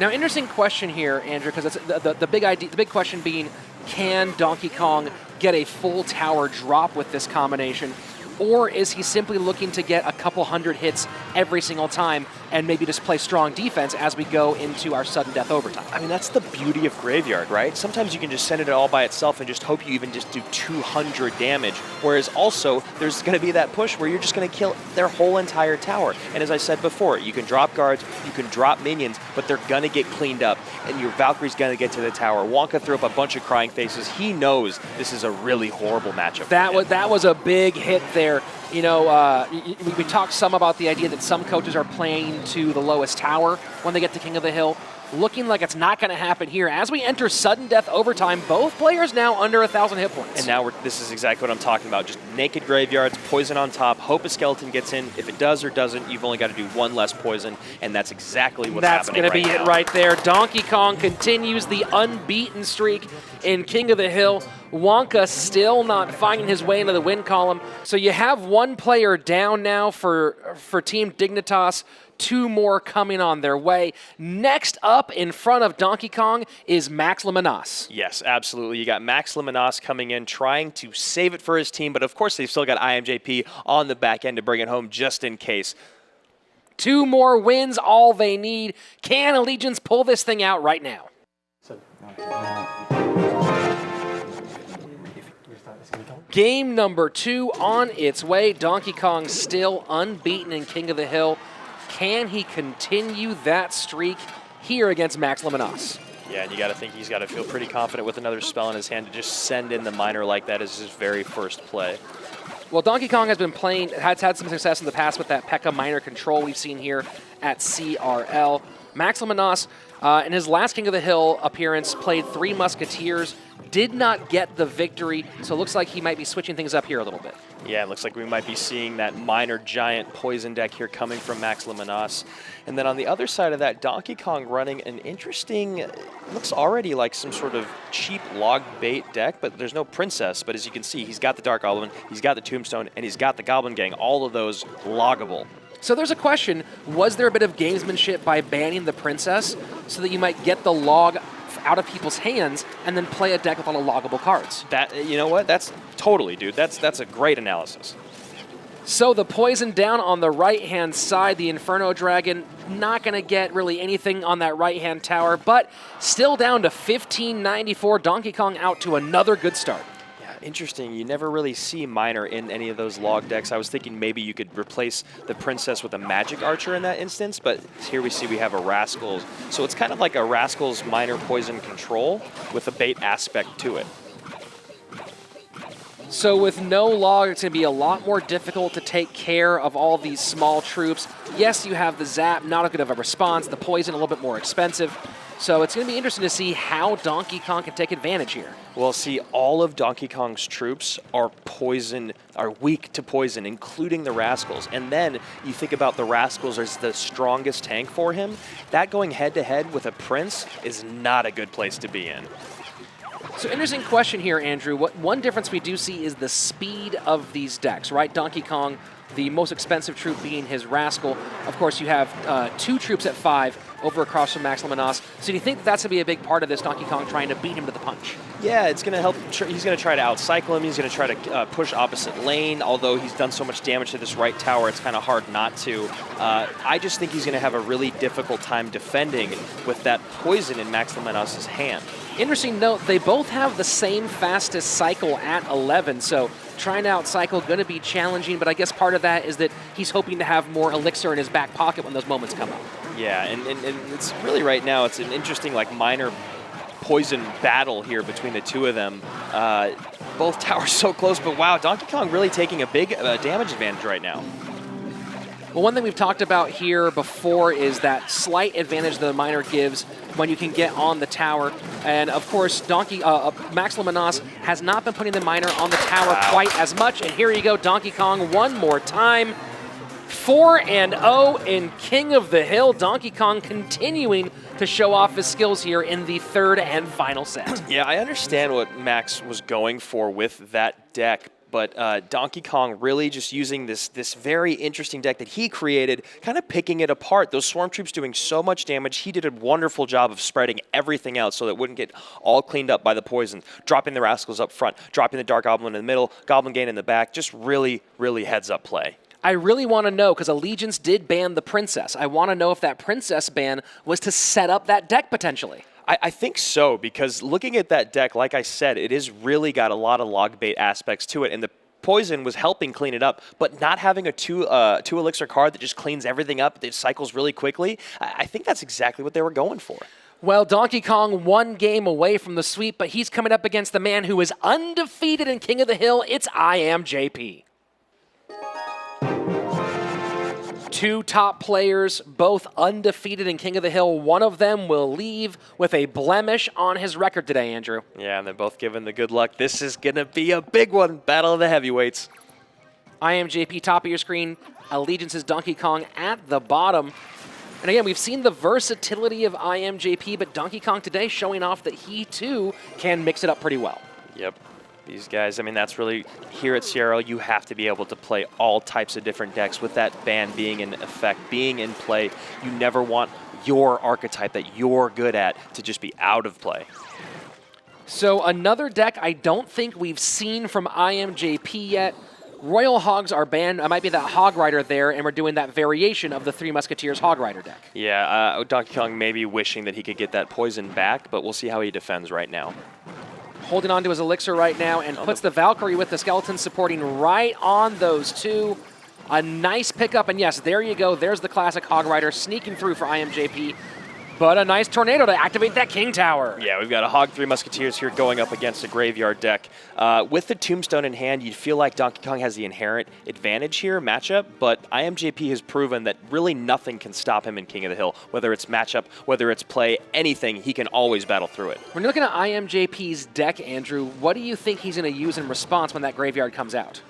Now, interesting question here, Andrew, because the big idea, the big question being, can Donkey Kong get a full tower drop with this combination? Or is he simply looking to get a couple hundred hits every single time and maybe just play strong defense as we go into our sudden death overtime? I mean, that's the beauty of Graveyard, right? Sometimes you can just send it all by itself and just hope you even just do 200 damage. Whereas also, there's going to be that push where you're just going to kill their whole entire tower. And as I said before, you can drop guards, you can drop minions, but they're going to get cleaned up. And your Valkyrie's going to get to the tower. Wonka threw up a bunch of crying faces. He knows this is a really horrible matchup. That was a big hit there. You know, we talked some about the idea that some coaches are playing to the lowest tower when they get to King of the Hill. Looking like it's not going to happen here. As we enter sudden death overtime, both players now under 1,000 hit points. And now this is exactly what I'm talking about. Just naked Graveyards, poison on top, hope a skeleton gets in. If it does or doesn't, you've only got to do one less poison, and that's exactly what's happening right now. That's going to be it right there. Donkey Kong continues the unbeaten streak in King of the Hill. Wonka still not finding his way into the win column. So you have one player down now for Team Dignitas. Two more coming on their way. Next up in front of Donkey Kong is Max Lemanas. Yes, absolutely. You got Max Lemanas coming in, trying to save it for his team, but of course they've still got IMJP on the back end to bring it home just in case. Two more wins, all they need. Can Allegiance pull this thing out right now? Game number 2 on its way. Donkey Kong still unbeaten in King of the Hill. Can he continue that streak here against Max Lemanas? Yeah, and you got to think he's got to feel pretty confident with another spell in his hand to just send in the minor like that as his very first play. Well, Donkey Kong has been playing, has had some success in the past with that P.E.K.K.A. minor control we've seen here at CRL. Max Lemanas, in his last King of the Hill appearance, played 3 Musketeers, did not get the victory, so it looks like he might be switching things up here a little bit. Yeah, it looks like we might be seeing that minor giant poison deck here coming from Max Lemanas. And then on the other side of that, Donkey Kong running an interesting, looks already like some sort of cheap log bait deck, but there's no princess. But as you can see, he's got the Dark Goblin, he's got the Tombstone, and he's got the Goblin Gang, all of those loggable. So there's a question, was there a bit of gamesmanship by banning the princess so that you might get the log out of people's hands and then play a deck with all the loggable cards? That, you know what, that's totally, dude, that's a great analysis. So the poison down on the right-hand side, the Inferno Dragon, not going to get really anything on that right-hand tower, but still down to 1594. Donkey Kong out to another good start. Interesting. You never really see minor in any of those log decks. I was thinking maybe you could replace the princess with a magic archer in that instance, but here we see we have a Rascals. So it's kind of like a Rascals minor poison control with a bait aspect to it. So with no log, it's going to be a lot more difficult to take care of all these small troops. Yes, you have the zap, not as good of a response. The poison a little bit more expensive. So it's going to be interesting to see how Donkey Kong can take advantage here. Well, see, all of Donkey Kong's troops are weak to poison, including the Rascals. And then you think about the Rascals as the strongest tank for him. That going head-to-head with a Prince is not a good place to be in. So interesting question here, Andrew. One difference we do see is the speed of these decks, right? Donkey Kong, the most expensive troop being his Rascal. Of course, you have 2 troops at 5 over across from Max Lemanas. So do you think that's going to be a big part of this, Donkey Kong trying to beat him to the punch? Yeah, it's going to help. He's going to try to outcycle him. He's going to try to push opposite lane. Although he's done so much damage to this right tower, it's kind of hard not to. I just think he's going to have a really difficult time defending with that poison in Max Lemanas' hand. Interesting note, they both have the same fastest cycle at 11, so trying to outcycle going to be challenging, but I guess part of that is that he's hoping to have more elixir in his back pocket when those moments come up. Yeah, and it's really right now, it's an interesting like minor poison battle here between the two of them. both towers so close, but wow, Donkey Kong really taking a big damage advantage right now. Well, one thing we've talked about here before is that slight advantage the miner gives when you can get on the tower. And of course, Max Luminos has not been putting the miner on the tower quite as much. And here you go, Donkey Kong one more time. 4-0 in King of the Hill. Donkey Kong continuing to show off his skills here in the third and final set. Yeah, I understand what Max was going for with that deck, but Donkey Kong really just using this very interesting deck that he created, kind of picking it apart. Those Swarm Troops doing so much damage. He did a wonderful job of spreading everything out so that it wouldn't get all cleaned up by the poison, dropping the Rascals up front, dropping the Dark Goblin in the middle, Goblin Gain in the back. Just really, really heads-up play. I really want to know, because Allegiance did ban the Princess. I want to know if that Princess ban was to set up that deck potentially. I think so, because looking at that deck, like I said, it has really got a lot of log bait aspects to it, and the poison was helping clean it up, but not having a two elixir card that just cleans everything up, that cycles really quickly, I think that's exactly what they were going for. Well, Donkey Kong one game away from the sweep, but he's coming up against the man who is undefeated in King of the Hill. It's IamJP. Two top players, both undefeated in King of the Hill. One of them will leave with a blemish on his record today, Andrew. Yeah, and they're both given the good luck. This is going to be a big one. Battle of the heavyweights. IamJP top of your screen. Allegiance's Donkey Kong at the bottom. And again, we've seen the versatility of IamJP, but Donkey Kong today showing off that he, too, can mix it up pretty well. Yep. These guys, I mean, that's really, here at CRL, you have to be able to play all types of different decks. With that ban being in effect, being in play, you never want your archetype that you're good at to just be out of play. So another deck I don't think we've seen from IamJP yet. Royal Hogs are banned. I might be that Hog Rider there, and we're doing that variation of the Three Musketeers Hog Rider deck. Yeah, Donkey Kong may be wishing that he could get that poison back, but we'll see how he defends right now. Holding on to his elixir right now and puts the Valkyrie with the skeleton supporting right on those two. A nice pickup, and yes, there you go. There's the classic Hog Rider sneaking through for IamJP. But a nice tornado to activate that King Tower. Yeah, we've got a Hog 3 Musketeers here going up against a Graveyard deck. With the Tombstone in hand, you'd feel like Donkey Kong has the inherent advantage here, matchup, but IamJP has proven that really nothing can stop him in King of the Hill. Whether it's matchup, whether it's play, anything, he can always battle through it. When you're looking at IamJP's deck, Andrew, what do you think he's going to use in response when that Graveyard comes out?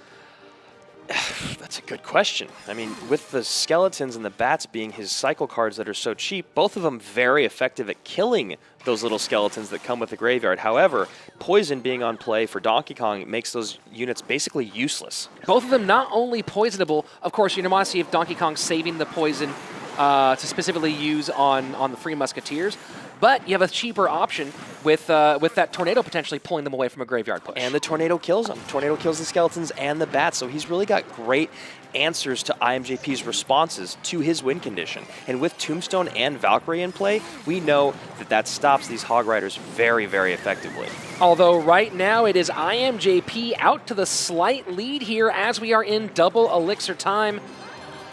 That's a good question. I mean, with the skeletons and the bats being his cycle cards that are so cheap, both of them very effective at killing those little skeletons that come with the graveyard. However, poison being on play for Donkey Kong makes those units basically useless. Both of them not only poisonable, of course, you're going to want to see if Donkey Kong's saving the poison to specifically use on the Three Musketeers, but you have a cheaper option with that tornado potentially pulling them away from a graveyard push. And the tornado kills them. Tornado kills the skeletons and the bats, so he's really got great answers to IamJP's responses to his win condition. And with Tombstone and Valkyrie in play, we know that stops these Hog Riders very, very effectively. Although right now it is IamJP out to the slight lead here as we are in double elixir time.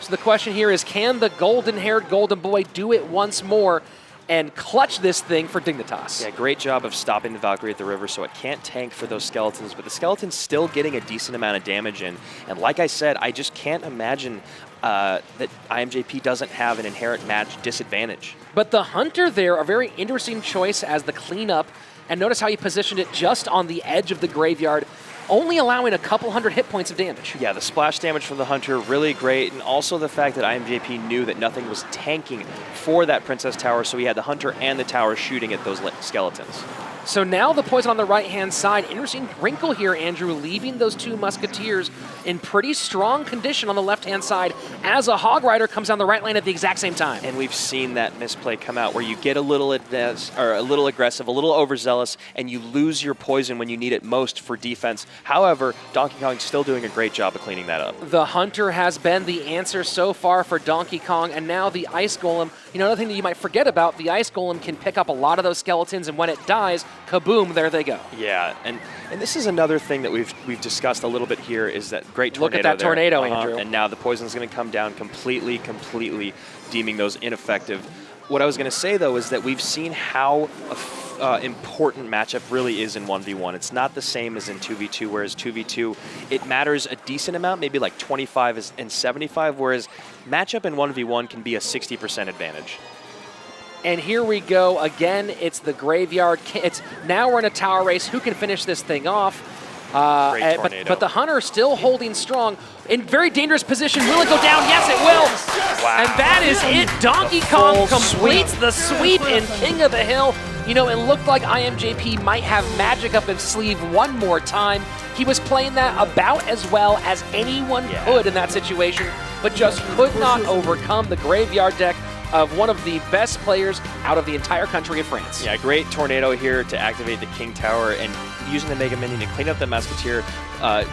So the question here is, can the golden-haired golden boy do it once more and clutch this thing for Dignitas? Yeah, great job of stopping the Valkyrie at the river so it can't tank for those skeletons, but the skeleton's still getting a decent amount of damage in. And like I said, I just can't imagine that IamJP doesn't have an inherent match disadvantage. But the Hunter there, a very interesting choice as the cleanup. And notice how he positioned it just on the edge of the graveyard, only allowing a couple hundred hit points of damage. Yeah, the splash damage from the Hunter, really great, and also the fact that IamJP knew that nothing was tanking for that Princess Tower, so he had the Hunter and the Tower shooting at those skeletons. So now the poison on the right-hand side. Interesting wrinkle here, Andrew, leaving those two Musketeers in pretty strong condition on the left-hand side as a Hog Rider comes down the right lane at the exact same time. And we've seen that misplay come out where you get a little aggressive, a little overzealous, and you lose your poison when you need it most for defense. However, Donkey Kong's still doing a great job of cleaning that up. The Hunter has been the answer so far for Donkey Kong, and now the Ice Golem. You know, another thing that you might forget about, the Ice Golem can pick up a lot of those skeletons, and when it dies, kaboom, there they go. Yeah, and this is another thing that we've discussed a little bit here is that great tornado. Look at that tornado, Andrew. And now the poison's going to come down completely deeming those ineffective. what I was going to say, though, is that we've seen how important matchup really is in 1v1. It's not the same as in 2v2, whereas 2v2, it matters a decent amount, maybe like 25 and 75, whereas matchup in 1v1 can be a 60% advantage. And here we go again. It's the graveyard. Now we're in a tower race. Who can finish this thing off? But the Hunter still holding strong. In very dangerous position. Will it go down? Yes, it will. Wow. And that is it. Donkey Kong completes the sweep in King of the Hill. You know, it looked like IMJP might have magic up his sleeve one more time. He was playing that about as well as anyone could in that situation, but just could not overcome the graveyard deck of one of the best players out of the entire country in France. Yeah, great tornado here to activate the King Tower and using the Mega Minion to clean up the Musketeer,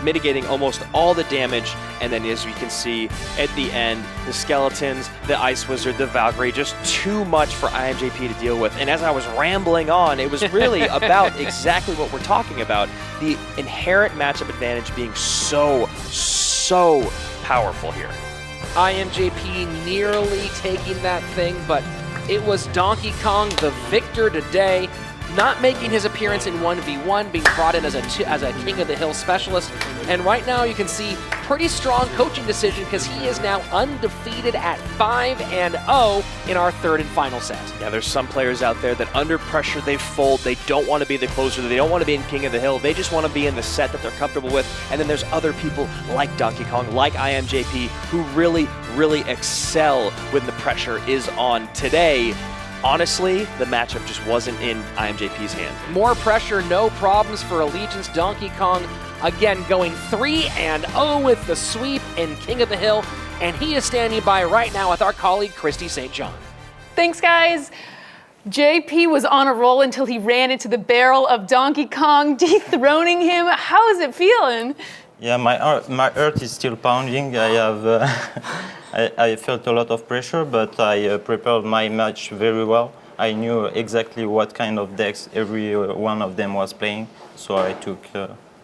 mitigating almost all the damage. And then as we can see at the end, the Skeletons, the Ice Wizard, the Valkyrie, just too much for IMJP to deal with. And as I was rambling on, it was really about exactly what we're talking about, the inherent matchup advantage being so powerful here. IMJP nearly taking that thing, but it was Donkey Kong, the victor today, not making his appearance in 1v1, being brought in as a King of the Hill specialist. And right now you can see pretty strong coaching decision because he is now undefeated at 5-0 in our third and final set. Yeah, there's some players out there that under pressure they fold. They don't want to be the closer. They don't want to be in King of the Hill. They just want to be in the set that they're comfortable with. And then there's other people like Donkey Kong, like IMJP, who really excel when the pressure is on. Today, honestly, the matchup just wasn't in IMJP's hand. More pressure, no problems for Allegiance. Donkey Kong, again, going 3-0 with the sweep in King of the Hill. And he is standing by right now with our colleague, Christy St. John. Thanks, guys. JP was on a roll until he ran into the barrel of Donkey Kong, dethroning him. How is it feeling? Yeah, my heart is still pounding. I have, I felt a lot of pressure, but I prepared my match very well. I knew exactly what kind of decks every one of them was playing, so I took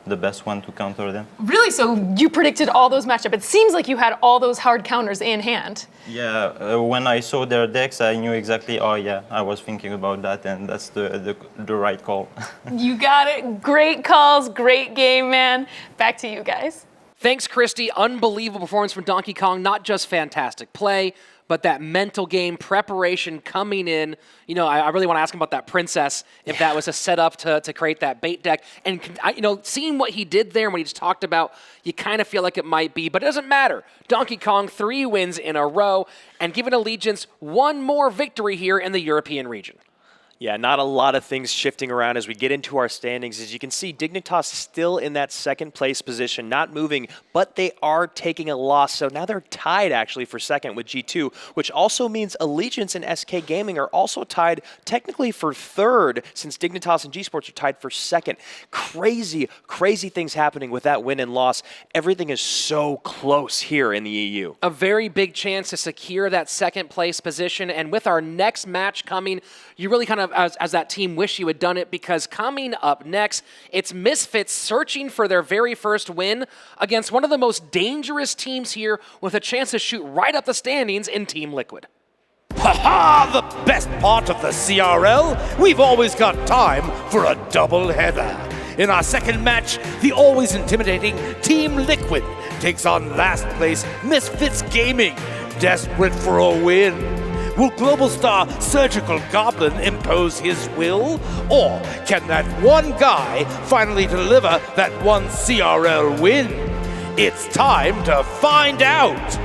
the best one to counter them. Really? So you predicted all those matchups. It seems like you had all those hard counters in hand. Yeah, when I saw their decks, I knew exactly, oh yeah, I was thinking about that, and that's the right call. You got it. Great calls, great game, man. Back to you guys. Thanks, Christy. Unbelievable performance from Donkey Kong. Not just fantastic play, but that mental game preparation coming in. You know, I really want to ask him about that Princess, if that was a setup to create that bait deck. And, you know, seeing what he did there and what he just talked about, you kind of feel like it might be, but it doesn't matter. Donkey Kong, 3 wins in a row, and giving Allegiance one more victory here in the European region. Yeah, not a lot of things shifting around as we get into our standings. As you can see, Dignitas still in that second place position, not moving, but they are taking a loss. So now they're tied actually for second with G2, which also means Allegiance and SK Gaming are also tied technically for third, since Dignitas and Esports are tied for second. Crazy things happening with that win and loss. Everything is so close here in the EU. A very big chance to secure that second place position. And with our next match coming, you really kind of, as that team, wish you had done it, because coming up next, it's Misfits searching for their very first win against one of the most dangerous teams here, with a chance to shoot right up the standings in Team Liquid. Ha-ha! The best part of the CRL? We've always got time for a double-header. In our second match, the always intimidating Team Liquid takes on last place Misfits Gaming, desperate for a win. Will Global Star Surgical Goblin impose his will? Or can that one guy finally deliver that one CRL win? It's time to find out!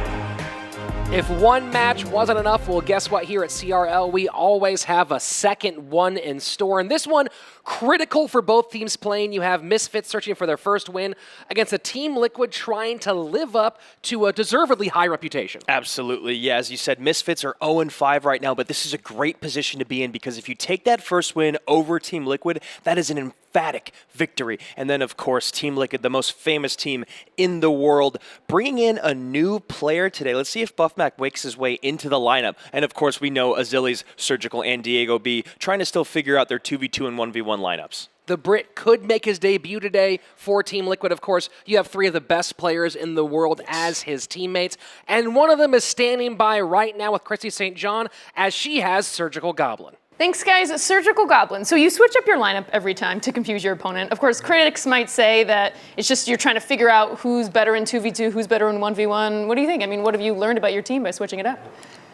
If one match wasn't enough, well, guess what? Here at CRL, we always have a second one in store. And this one, critical for both teams playing. You have Misfits searching for their first win against a Team Liquid trying to live up to a deservedly high reputation. Absolutely. Yeah, as you said, Misfits are 0-5 right now, but this is a great position to be in, because if you take that first win over Team Liquid, that is an emphatic victory. And then, of course, Team Liquid, the most famous team in the world, bringing in a new player today. Let's see if Buffmac wakes his way into the lineup. And, of course, we know Azili's Surgical and Diego B trying to still figure out their 2v2 and 1v1 lineups. The Brit could make his debut today for Team Liquid. Of course, you have 3 of the best players in the world as his teammates, and one of them is standing by right now with Christy St. John as she has Surgical Goblin. Thanks, guys. Surgical Goblin. So you switch up your lineup every time to confuse your opponent. Of course, critics might say that it's just you're trying to figure out who's better in 2v2, who's better in 1v1. What do you think? I mean, what have you learned about your team by switching it up?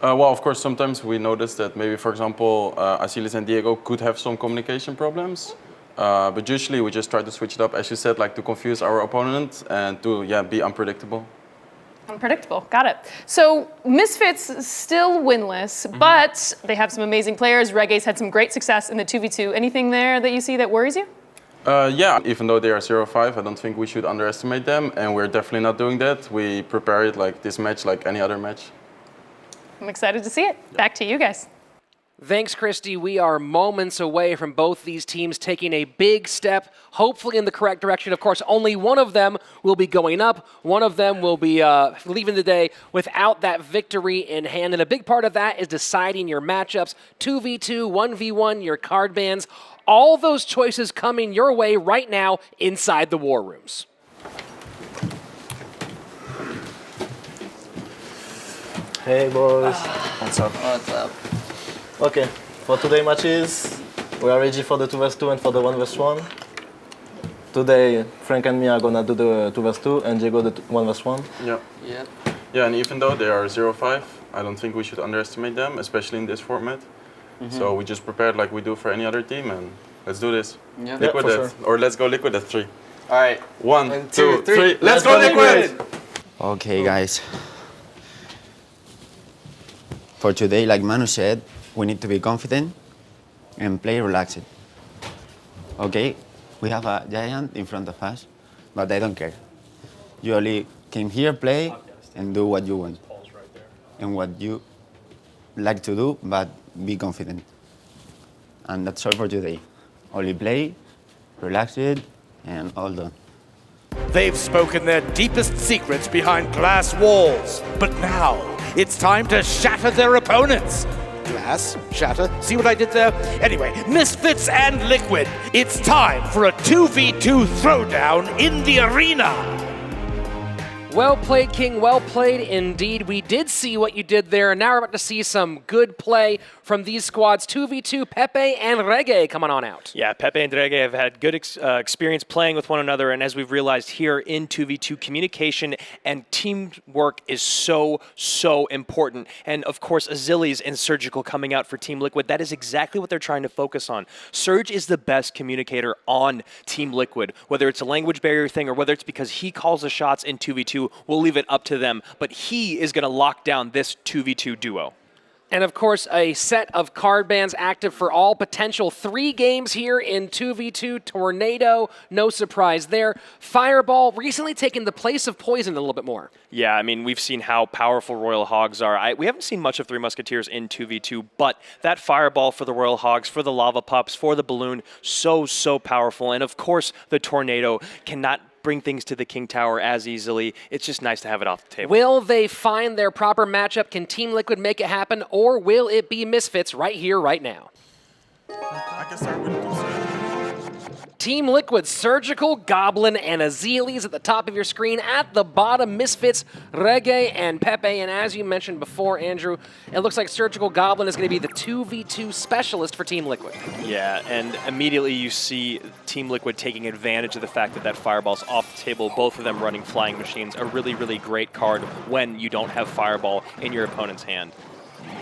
Well, of course, sometimes we notice that maybe, for example, Asilis and Diego could have some communication problems. But usually we just try to switch it up, as you said, like to confuse our opponent and to be unpredictable. Unpredictable, got it. So Misfits still winless, but they have some amazing players. Reggae's had some great success in the 2v2. Anything there that you see that worries you? Yeah, even though they are 0-5, I don't think we should underestimate them, and we're definitely not doing that. We prepare it like this match, like any other match. I'm excited to see it. Back to you guys. Thanks, Christy. We are moments away from both these teams taking a big step, hopefully in the correct direction. Of course, only one of them will be going up. One of them will be leaving the day without that victory in hand. And a big part of that is deciding your matchups, 2v2, 1v1, your card bans. All those choices coming your way right now inside the war rooms. Hey boys. What's up? What's up? Okay, for today's matches, we are ready for the 2 vs 2 and for the 1 vs 1. Today, Frank and me are gonna do the 2 vs 2 and Diego the 1 vs 1. Yeah. Yeah. Yeah, and even though they are 0-5, I don't think we should underestimate them, especially in this format. So we just prepared like we do for any other team, and let's do this. Yeah, Liquid for it, sure. or let's go Liquid at 3. All right. 1, 2, 3. Let's go Liquid! Okay, guys. For today, like Manu said, we need to be confident and play relaxed. Okay, we have a giant in front of us, but I don't care. You only came here, play, and do what you want. And what you like to do, but be confident. And that's all for today. Only play, relax it, and all done. They've spoken their deepest secrets behind glass walls, but now it's time to shatter their opponents. Glass, shatter, see what I did there? Anyway, Misfits and Liquid, it's time for a 2v2 throwdown in the arena. Well played, King. Well played indeed. We did see what you did there, and now we're about to see some good play from these squads. 2v2, Pepe and Reggae coming on out. Yeah, Pepe and Reggae have had good experience playing with one another, and as we've realized here in 2v2, communication and teamwork is so, so important. And of course, Azilis and Surgical coming out for Team Liquid, that is exactly what they're trying to focus on. Surge is the best communicator on Team Liquid, whether it's a language barrier thing or whether it's because he calls the shots in 2v2, we'll leave it up to them, but he is going to lock down this 2v2 duo. And of course, a set of card bans active for all potential 3 games here in 2v2. Tornado, no surprise there. Fireball recently taken the place of Poison a little bit more. Yeah, I mean, we've seen how powerful Royal Hogs are. We haven't seen much of Three Musketeers in 2v2, but that Fireball for the Royal Hogs, for the Lava Pups, for the Balloon, so, so powerful. And of course, the Tornado cannot bring things to the King Tower as easily. It's just nice to have it off the table. Will they find their proper matchup? Can Team Liquid make it happen, or will it be Misfits right here, right now? I can start with Team Liquid, Surgical, Goblin, and Azilis at the top of your screen. At the bottom, Misfits, Reggae, and Pepe. And as you mentioned before, Andrew, it looks like Surgical Goblin is going to be the 2v2 specialist for Team Liquid. Yeah, and immediately you see Team Liquid taking advantage of the fact that that Fireball's off the table, both of them running Flying Machines, a really, really great card when you don't have Fireball in your opponent's hand.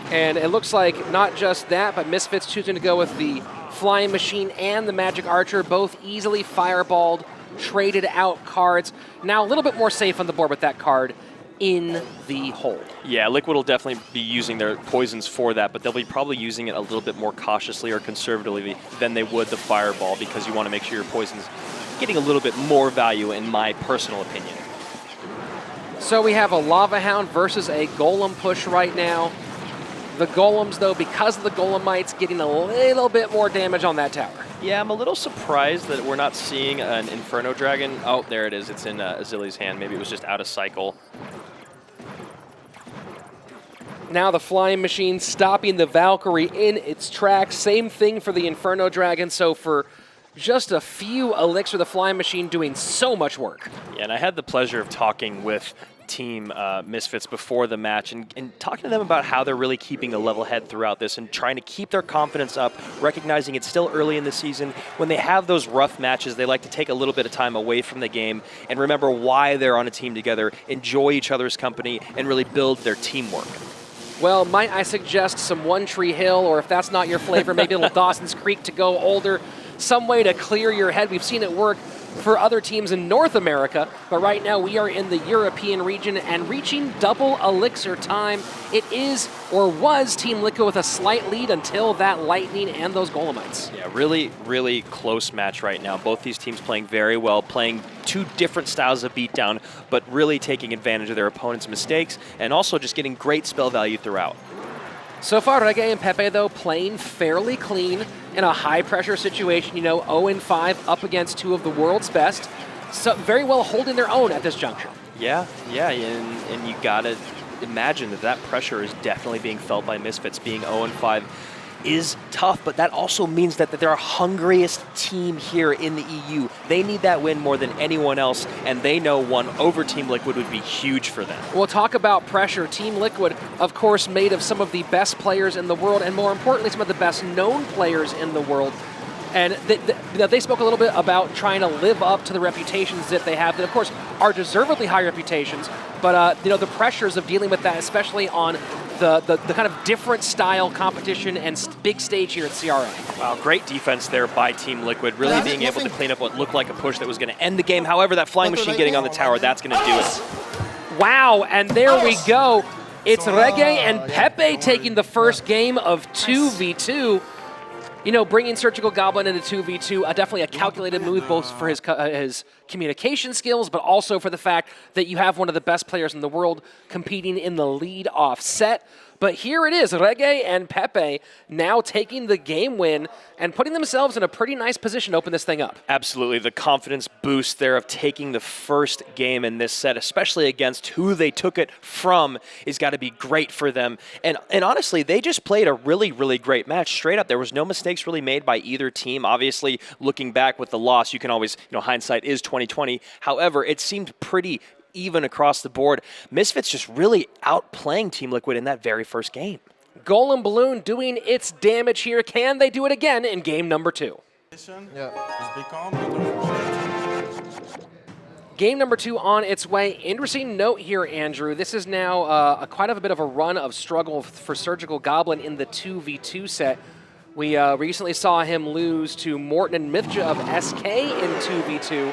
And it looks like not just that, but Misfits choosing to go with the Flying Machine and the Magic Archer, both easily fireballed, traded out cards. Now a little bit more safe on the board with that card in the hold. Yeah, Liquid will definitely be using their poisons for that, but they'll be probably using it a little bit more cautiously or conservatively than they would the Fireball, because you want to make sure your poison's getting a little bit more value, in my personal opinion. So we have a Lava Hound versus a Golem push right now. The Golems, though, because of the Golemites, getting a little bit more damage on that tower. Yeah, I'm a little surprised that we're not seeing an Inferno Dragon. Oh, there it is. It's in Azili's hand. Maybe it was just out of cycle. Now the Flying Machine stopping the Valkyrie in its tracks. Same thing for the Inferno Dragon. So for Just a few Elixir the Flying Machine doing so much work. Yeah, and I had the pleasure of talking with Team Misfits before the match and talking to them about how they're really keeping a level head throughout this and trying to keep their confidence up, recognizing it's still early in the season. When they have those rough matches, they like to take a little bit of time away from the game and remember why they're on a team together, enjoy each other's company, and really build their teamwork. Well, might I suggest some One Tree Hill, or if that's not your flavor, maybe a little Dawson's Creek to go older, some way to clear your head. We've seen it work for other teams in North America, but right now we are in the European region and reaching double Elixir time. It is, or was, Team Liquid with a slight lead until that Lightning and those Golemites. Yeah, really, really close match right now. Both these teams playing very well, playing two different styles of beatdown, but really taking advantage of their opponent's mistakes and also just getting great spell value throughout. So far, Reggae and Pepe, though, playing fairly clean in a high-pressure situation, 0-5 up against two of the world's best. So very well holding their own at this juncture. Yeah, and you got to imagine that pressure is definitely being felt by Misfits. Being 0-5 is tough, but that also means that they're our hungriest team here in the EU. They need that win more than anyone else, and they know one over Team Liquid would be huge for them. We'll talk about pressure. Team Liquid, of course, made of some of the best players in the world, and more importantly, some of the best known players in the world. And they spoke a little bit about trying to live up to the reputations that they have, that of course are deservedly high reputations, but the pressures of dealing with that, especially on the kind of different style competition and big stage here at CRL. Wow, great defense there by Team Liquid, really being able to clean up what looked like a push that was going to end the game. However, that Flying Machine getting on the tower, that's going to do it. Wow, and there we go. It's Reggae and Pepe taking the first game of 2v2. Bringing Surgical Goblin into 2v2, definitely a calculated move, both for his communication skills, but also for the fact that you have one of the best players in the world competing in the lead-off set. But here it is, Reggae and Pepe now taking the game win and putting themselves in a pretty nice position to open this thing up. Absolutely. The confidence boost there of taking the first game in this set, especially against who they took it from, is got to be great for them. And honestly, they just played a really, really great match. Straight up, there was no mistakes really made by either team. Obviously, looking back with the loss, you can always, hindsight is 2020. However, it seemed pretty even across the board. Misfits just really outplaying Team Liquid in that very first game. Golem Balloon doing its damage here. Can they do it again in game number 2? Yeah. Game number 2 on its way. Interesting note here, Andrew. This is now quite a bit of a run of struggle for Surgical Goblin in the 2v2 set. We recently saw him lose to Morton and Mythja of SK in 2v2.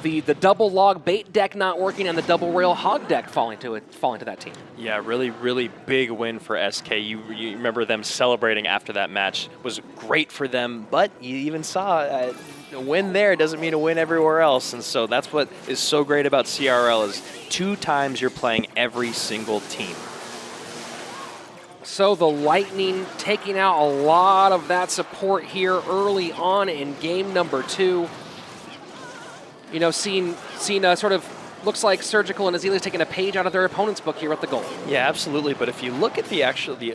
The double log bait deck not working and the double rail hog deck falling to that team. Yeah, really, really big win for SK. You remember them celebrating after that match. It was great for them, but you even saw a win there doesn't mean a win everywhere else. And so that's what is so great about CRL is 2 times you're playing every single team. So the Lightning taking out a lot of that support here early on in game number 2. Seeing sort of looks like Surgical and Azilius taking a page out of their opponent's book here at the goal. Yeah, absolutely. But if you look at the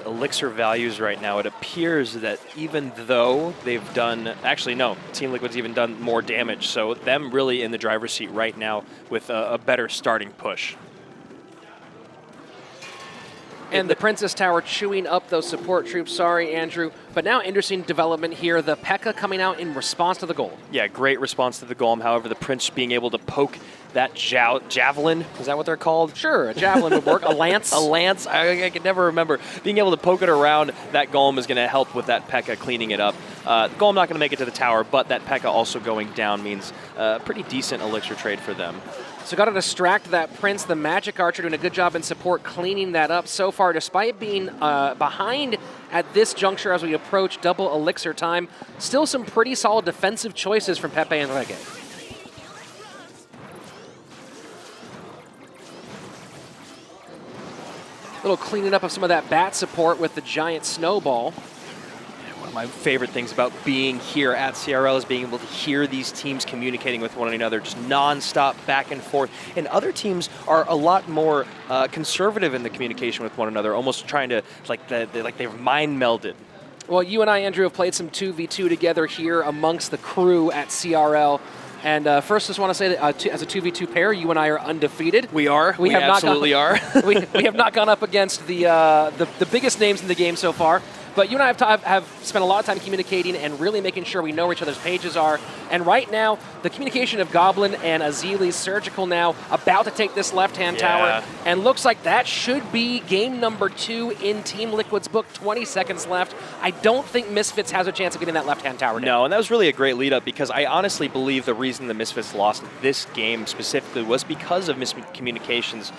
Elixir values right now, it appears that even though they've done, actually no, Team Liquid's even done more damage. So them really in the driver's seat right now with a better starting push. And the Princess Tower chewing up those support troops. Sorry, Andrew. But now interesting development here. The P.E.K.K.A. coming out in response to the golem. Yeah, great response to the golem. However, the Prince being able to poke that javelin, is that what they're called? Sure, a javelin would work. A lance. A lance. I can never remember. Being able to poke it around that golem is going to help with that P.E.K.K.A. cleaning it up. The golem not going to make it to the tower, but that P.E.K.K.A. also going down means a pretty decent Elixir trade for them. So got to distract that Prince. The Magic Archer doing a good job in support, cleaning that up so far, despite being behind at this juncture as we approach double Elixir time. Still some pretty solid defensive choices from Pepe and Reggae. Little cleaning up of some of that bat support with the giant snowball. One of my favorite things about being here at CRL is being able to hear these teams communicating with one another, just non-stop back and forth. And other teams are a lot more conservative in the communication with one another, almost trying to, like they're mind melded. Well, you and I, Andrew, have played some 2v2 together here amongst the crew at CRL. And first, just want to say that as a 2v2 pair, you and I are undefeated. We are. We absolutely are. we have not gone up against the biggest names in the game so far. But you and I have spent a lot of time communicating and really making sure we know where each other's pages are. And right now, the communication of Goblin and Azili's Surgical now about to take this left-hand tower. And looks like that should be game number 2 in Team Liquid's book. 20 seconds left. I don't think Misfits has a chance of getting that left-hand tower down. No, and that was really a great lead-up because I honestly believe the reason the Misfits lost this game specifically was because of miscommunications.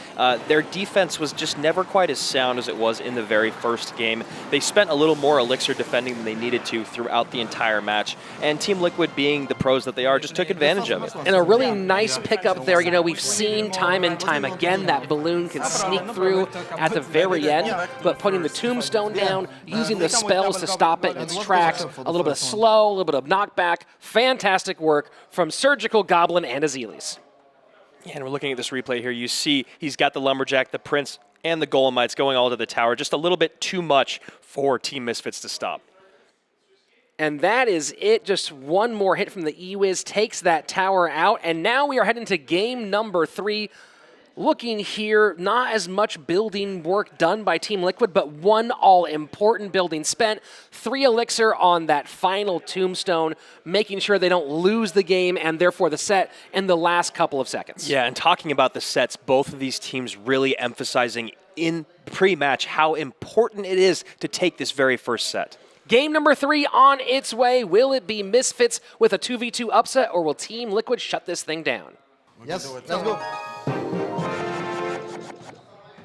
Their defense was just never quite as sound as it was in the very first game. They spent a little more elixir defending than they needed to throughout the entire match, and Team Liquid, being the pros that they are, just took advantage of it. And a really nice pickup there. You know, we've seen time and time again that Balloon can sneak through at the very end, but putting the tombstone down, using the spells to stop it in its tracks, a little bit of slow, a little bit of knockback. Fantastic work from Surgical, Goblin, and Azilis. Yeah, and we're looking at this replay here. You see he's got the Lumberjack, the Prince, and the Golemites going all to the tower. Just a little bit too much for Team Misfits to stop. And that is it. Just one more hit from the E-Wiz takes that tower out. And now we are heading to game number 3. Looking here, not as much building work done by Team Liquid, but one all-important building spent. 3 elixir on that final tombstone, making sure they don't lose the game and therefore the set in the last couple of seconds. Yeah, and talking about the sets, both of these teams really emphasizing in pre-match how important it is to take this very first set. Game number 3 on its way. Will it be Misfits with a 2v2 upset, or will Team Liquid shut this thing down? Yes, let's go.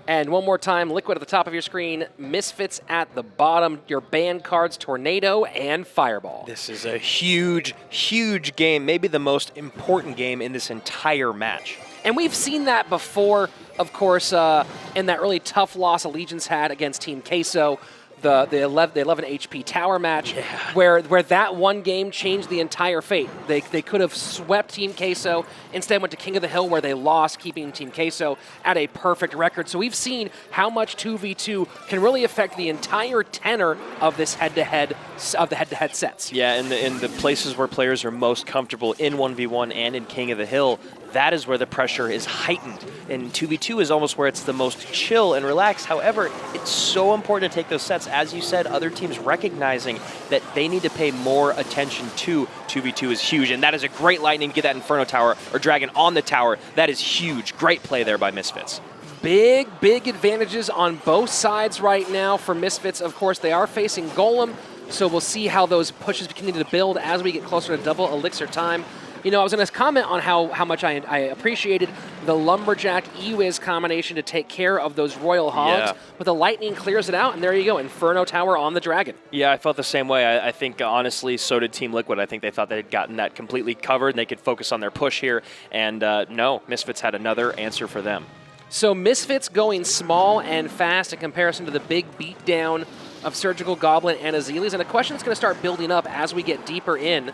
And one more time, Liquid at the top of your screen, Misfits at the bottom, your banned cards, Tornado and Fireball. This is a huge, huge game, maybe the most important game in this entire match. And we've seen that before, of course, in that really tough loss Allegiance had against Team Queso, the 11 HP tower match, where that one game changed the entire fate. They could have swept Team Queso, instead went to King of the Hill where they lost, keeping Team Queso at a perfect record. So we've seen how much 2v2 can really affect the entire tenor of this head-to-head sets. Yeah, in the places where players are most comfortable in 1v1 and in King of the Hill, that is where the pressure is heightened. And 2v2 is almost where it's the most chill and relaxed. However, it's so important to take those sets. As you said, other teams recognizing that they need to pay more attention to 2v2 is huge. And that is a great lightning to get that Inferno Tower or Dragon on the tower. That is huge. Great play there by Misfits. Big advantages on both sides right now for Misfits. Of course, they are facing Golem, so we'll see how those pushes continue to build as we get closer to double elixir time. You know, I was going to comment on how much I appreciated the Lumberjack E-Wiz combination to take care of those Royal Hogs, but the Lightning clears it out, and there you go, Inferno Tower on the Dragon. Yeah, I felt the same way. I think, honestly, so did Team Liquid. I think they thought they had gotten that completely covered, and they could focus on their push here, and no, Misfits had another answer for them. So Misfits going small and fast in comparison to the big beatdown of Surgical, Goblin, and Azilis, and a question that's going to start building up as we get deeper in.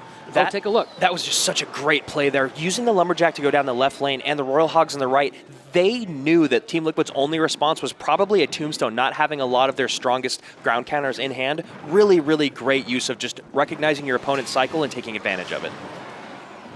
Take a look. That was just such a great play there. Using the Lumberjack to go down the left lane and the Royal Hogs on the right, they knew that Team Liquid's only response was probably a tombstone, not having a lot of their strongest ground counters in hand. Really, really great use of just recognizing your opponent's cycle and taking advantage of it.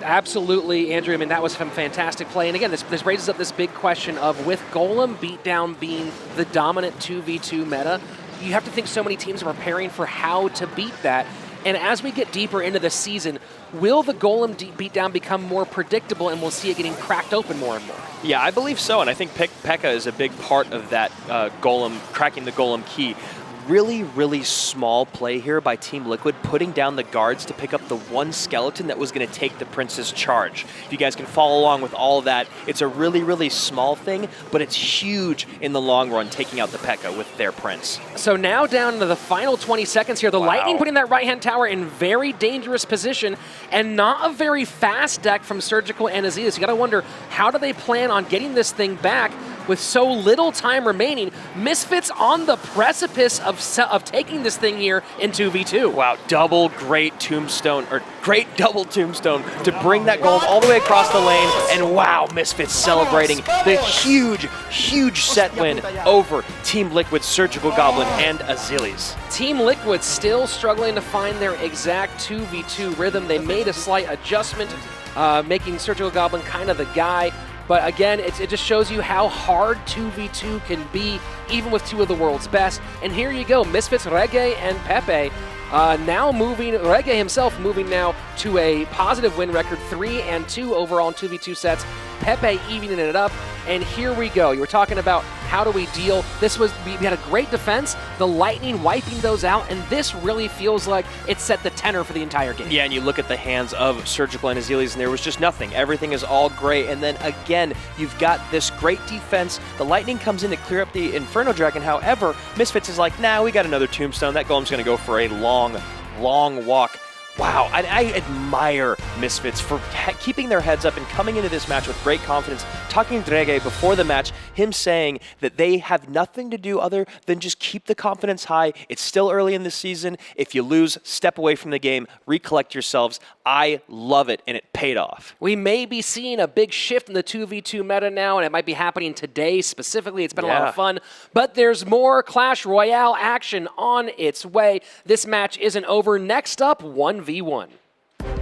Absolutely, Andrew. I mean, that was some fantastic play. And again, this raises up this big question of, with Golem beatdown being the dominant 2v2 meta, you have to think so many teams are preparing for how to beat that. And as we get deeper into the season, will the Golem beatdown become more predictable and we'll see it getting cracked open more and more? Yeah, I believe so, and I think P.E.K.K.A. is a big part of that Golem, cracking the Golem key. Really, really small play here by Team Liquid, putting down the guards to pick up the one skeleton that was going to take the Prince's charge. If you guys can follow along with all of that, it's a really, really small thing, but it's huge in the long run, taking out the P.E.K.K.A. with their Prince. So now down to the final 20 seconds here. The Lightning putting that right-hand tower in very dangerous position, and not a very fast deck from Surgical and Azilis. You got to wonder, how do they plan on getting this thing back? with so little time remaining. Misfits on the precipice of taking this thing here in 2v2. Wow, great double tombstone to bring that golem all the way across the lane. And wow, Misfits celebrating the huge set win over Team Liquid's Surgical Goblin and Azilis. Team Liquid still struggling to find their exact 2v2 rhythm. They made a slight adjustment, making Surgical Goblin kind of the guy. But again, it just shows you how hard 2v2 can be, even with two of the world's best. And here you go, Misfits, Reggae, and Pepe. Now Reggae himself moving now to a positive win record, 3-2 overall in 2v2 sets. Pepe evening it up, and here we go. You were talking about how do we deal. We had a great defense, the Lightning wiping those out, and this really feels like it set the tenor for the entire game. Yeah, and you look at the hands of Surgical and Azilis, and there was just nothing. Everything is all gray, and then again, you've got this great defense. The Lightning comes in to clear up the Inferno Dragon. However, Misfits is like, nah, we got another Tombstone. That golem's going to go for a long walk. Wow, I admire Misfits for keeping their heads up and coming into this match with great confidence. Talking to Drege before the match, him saying that they have nothing to do other than just keep the confidence high. It's still early in the season. If you lose, step away from the game, recollect yourselves. I love it, and it paid off. We may be seeing a big shift in the 2v2 meta now, and it might be happening today specifically. It's been a lot of fun, but there's more Clash Royale action on its way. This match isn't over. Next up, 1v1.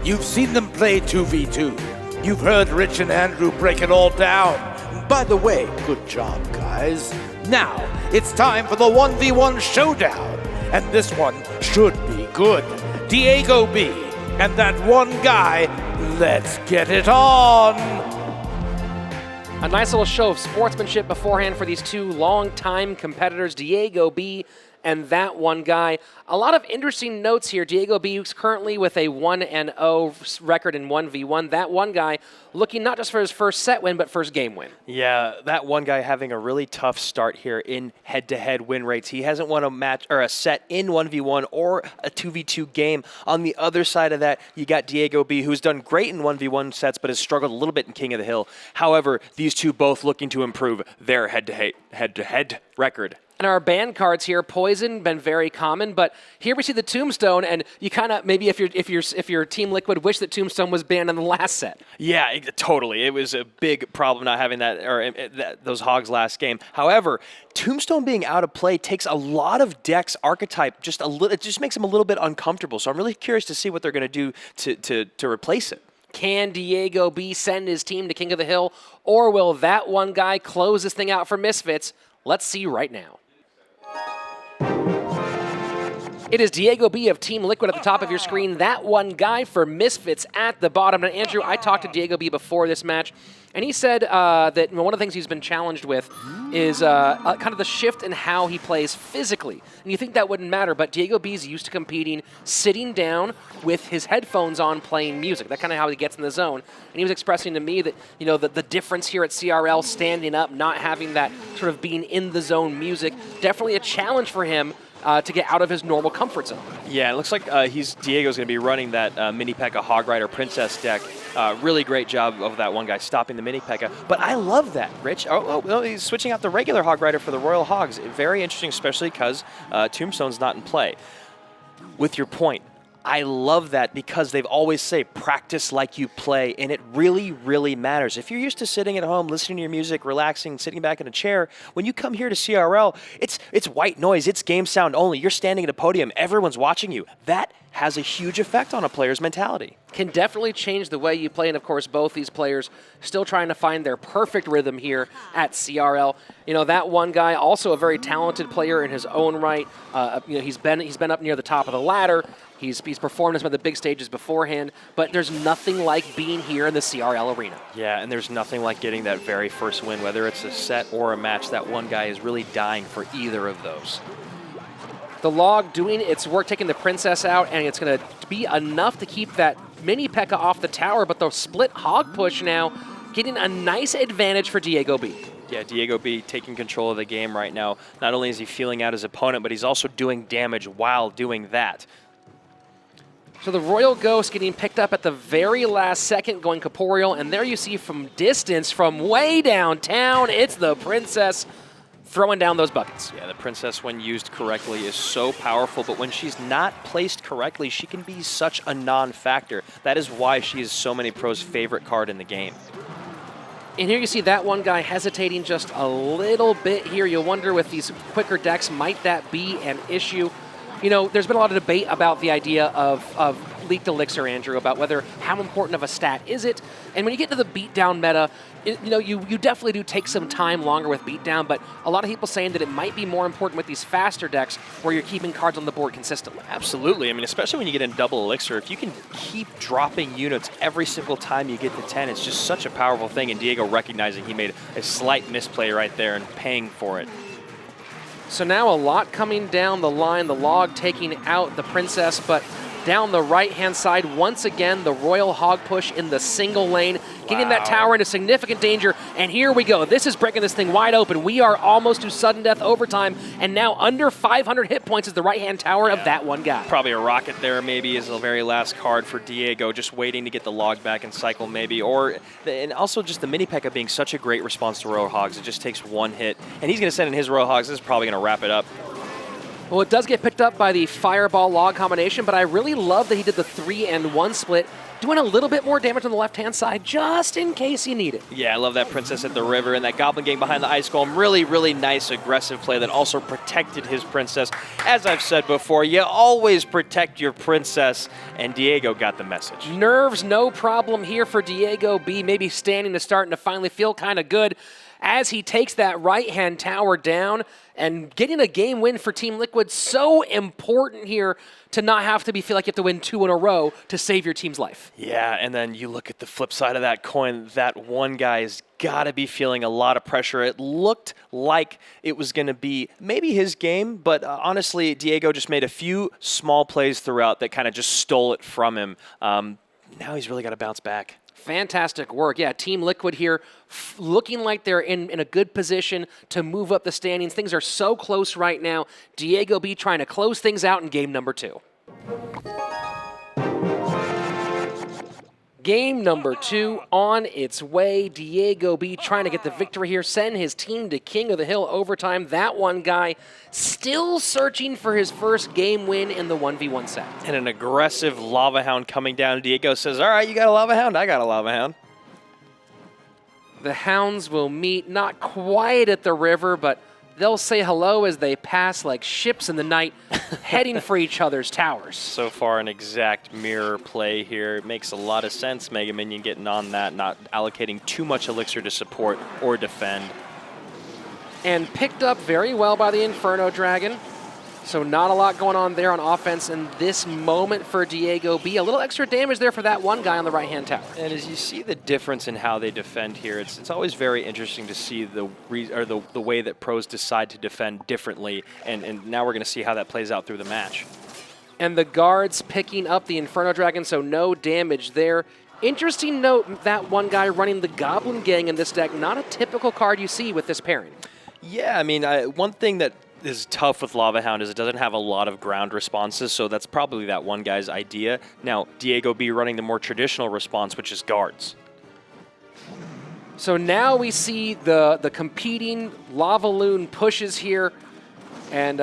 You've seen them play 2v2. You've heard Rich and Andrew break it all down. By the way, good job, guys. Now, it's time for the 1v1 showdown. And this one should be good. Diego B. and that one guy, let's get it on. A nice little show of sportsmanship beforehand for these two longtime competitors, Diego B. and that one guy. A lot of interesting notes here. Diego B, who's currently with a 1-0 record in 1v1. That one guy looking not just for his first set win, but first game win. Yeah, that one guy having a really tough start here in head-to-head win rates. He hasn't won a match or a set in 1v1 or a 2v2 game. On the other side of that, you got Diego B, who's done great in 1v1 sets, but has struggled a little bit in King of the Hill. However, these two both looking to improve their head-to-head record. And our ban cards here, Poison, been very common, but here we see the Tombstone, and you kind of maybe if you're Team Liquid, wish that Tombstone was banned in the last set. Yeah, totally. It was a big problem not having that or those hogs last game. However, Tombstone being out of play takes a lot of Deck's archetype. It just makes him a little bit uncomfortable. So I'm really curious to see what they're going to do to replace it. Can Diego B send his team to King of the Hill, or will that one guy close this thing out for Misfits? Let's see right now. It is Diego B of Team Liquid at the top of your screen. That one guy for Misfits at the bottom. Now, Andrew, I talked to Diego B before this match, and he said that one of the things he's been challenged with is kind of the shift in how he plays physically. And you think that wouldn't matter, but Diego B's used to competing sitting down with his headphones on playing music. That's kind of how he gets in the zone. And he was expressing to me that, you know, the difference here at CRL, standing up, not having that sort of being in the zone music, definitely a challenge for him to get out of his normal comfort zone. Yeah, it looks like Diego's going to be running that Mini P.E.K.K.A. Hog Rider Princess deck. Really great job of that one guy stopping the Mini P.E.K.K.A. But I love that, Rich. Oh, he's switching out the regular Hog Rider for the Royal Hogs. Very interesting, especially because Tombstone's not in play. With your point, I love that because they've always say practice like you play, and it really, really matters. If you're used to sitting at home, listening to your music, relaxing, sitting back in a chair, when you come here to CRL, it's white noise, it's game sound only. You're standing at a podium, everyone's watching you. That has a huge effect on a player's mentality. Can definitely change the way you play, and of course both these players still trying to find their perfect rhythm here at CRL. You know, that one guy, also a very talented player in his own right. You know, he's been up near the top of the ladder. He's performed on some of the big stages beforehand, but there's nothing like being here in the CRL arena. Yeah, and there's nothing like getting that very first win, whether it's a set or a match. That one guy is really dying for either of those. The log doing its work, taking the princess out, and it's going to be enough to keep that Mini P.E.K.K.A. off the tower, but the split hog push now getting a nice advantage for Diego B. Yeah, Diego B taking control of the game right now. Not only is he feeling out his opponent, but he's also doing damage while doing that. So the Royal Ghost getting picked up at the very last second, going corporeal, and there you see from distance, from way downtown, it's the Princess throwing down those buckets. Yeah, the Princess, when used correctly, is so powerful, but when she's not placed correctly, she can be such a non-factor. That is why she is so many pros' favorite card in the game. And here you see that one guy hesitating just a little bit here. You'll wonder with these quicker decks, might that be an issue? You know, there's been a lot of debate about the idea of Leaked Elixir, Andrew, about whether how important of a stat is it. And when you get to the beatdown meta, you definitely do take some time longer with beatdown, but a lot of people saying that it might be more important with these faster decks where you're keeping cards on the board consistently. Absolutely. I mean, especially when you get in double elixir, if you can keep dropping units every single time you get to 10, it's just such a powerful thing. And Diego recognizing he made a slight misplay right there and paying for it. So now a lot coming down the line, the log taking out the Princess, but down the right-hand side, once again, the Royal Hog push in the single lane, getting that tower into significant danger, and here we go. This is breaking this thing wide open. We are almost to sudden death overtime, and now under 500 hit points is the right-hand tower of that one guy. Probably a rocket there maybe is the very last card for Diego, just waiting to get the log back and cycle maybe, and also just the mini P.E.K.K.A being such a great response to Royal Hogs. It just takes one hit, and he's going to send in his Royal Hogs. This is probably going to wrap it up. Well, it does get picked up by the Fireball log combination, but I really love that he did the 3-and-1 split, doing a little bit more damage on the left-hand side, just in case you need it. Yeah, I love that Princess at the river and that Goblin Gang behind the Ice Golem. Really, really nice aggressive play that also protected his Princess. As I've said before, you always protect your Princess, and Diego got the message. Nerves, no problem here for Diego B, maybe standing to starting to finally feel kind of good as he takes that right-hand tower down, and getting a game win for Team Liquid, so important here to not have to feel like you have to win 2 in a row to save your team's life. Yeah, and then you look at the flip side of that coin, that one guy's got to be feeling a lot of pressure. It looked like it was going to be maybe his game, but honestly, Diego just made a few small plays throughout that kind of just stole it from him. Now he's really got to bounce back. Fantastic work. Yeah, Team Liquid here looking like they're in a good position to move up the standings. Things are so close right now. Diego B trying to close things out in game number 2. Game number 2 on its way. Diego B trying to get the victory here, send his team to King of the Hill overtime. That one guy still searching for his first game win in the 1v1 set. And an aggressive Lava Hound coming down. Diego says, all right, you got a Lava Hound? I got a Lava Hound. The Hounds will meet not quite at the river, but they'll say hello as they pass like ships in the night, heading for each other's towers. So far, an exact mirror play here. It makes a lot of sense, Mega Minion getting on that, not allocating too much elixir to support or defend. And picked up very well by the Inferno Dragon. So not a lot going on there on offense in this moment for Diego B. A little extra damage there for that one guy on the right-hand tower. And as you see the difference in how they defend here, it's always very interesting to see the way that pros decide to defend differently. And now we're going to see how that plays out through the match. And the guards picking up the Inferno Dragon, so no damage there. Interesting note, that one guy running the Goblin Gang in this deck, not a typical card you see with this pairing. Yeah, I mean, one thing that is tough with Lava Hound is it doesn't have a lot of ground responses, so that's probably that one guy's idea. Now, Diego B running the more traditional response, which is guards. So now we see the competing Lava Loon pushes here, and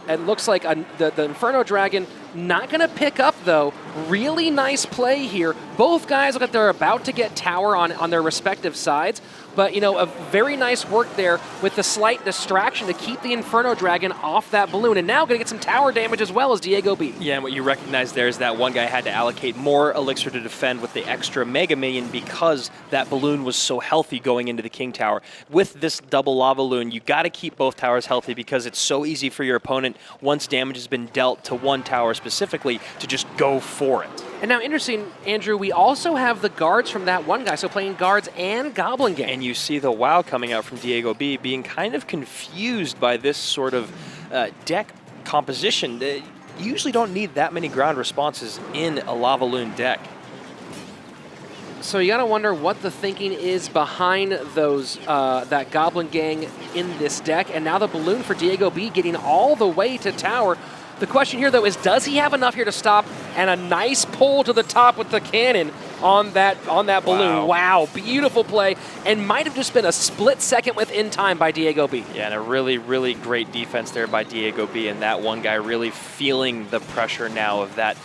it looks like the Inferno Dragon not going to pick up, though. Really nice play here. Both guys look like they're about to get tower on their respective sides. But, you know, a very nice work there with the slight distraction to keep the Inferno Dragon off that balloon. And now going to get some tower damage as well as Diego B. Yeah, and what you recognize there is that one guy had to allocate more elixir to defend with the extra Mega Minion because that balloon was so healthy going into the King Tower. With this double Lava Loon, you got to keep both towers healthy because it's so easy for your opponent, once damage has been dealt to one tower specifically, to just go for it. And now, interesting, Andrew, we also have the guards from that one guy, so playing guards and Goblin Gang. And you see the WoW coming out from Diego B being kind of confused by this sort of deck composition. You usually don't need that many ground responses in a Lava Loon deck. So you gotta wonder what the thinking is behind those that Goblin Gang in this deck. And now the balloon for Diego B getting all the way to tower. The question here, though, is does he have enough here to stop and a nice pull to the top with the cannon on that balloon. Wow, beautiful play, and might have just been a split second within time by Diego B. Yeah, and a really, really great defense there by Diego B, and that one guy really feeling the pressure now of that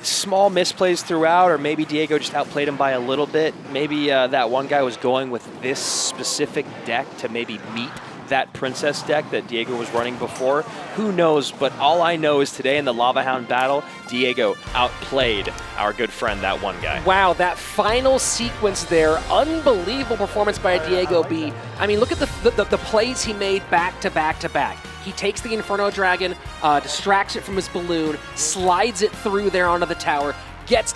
small misplays throughout, or maybe Diego just outplayed him by a little bit. Maybe that one guy was going with this specific deck to maybe meet that Princess deck that Diego was running before. Who knows, but all I know is today in the Lava Hound battle, Diego outplayed our good friend, that one guy. Wow, that final sequence there, unbelievable performance by Diego B. I mean, look at the plays he made back to back to back. He takes the Inferno Dragon, distracts it from his balloon, slides it through there onto the tower, gets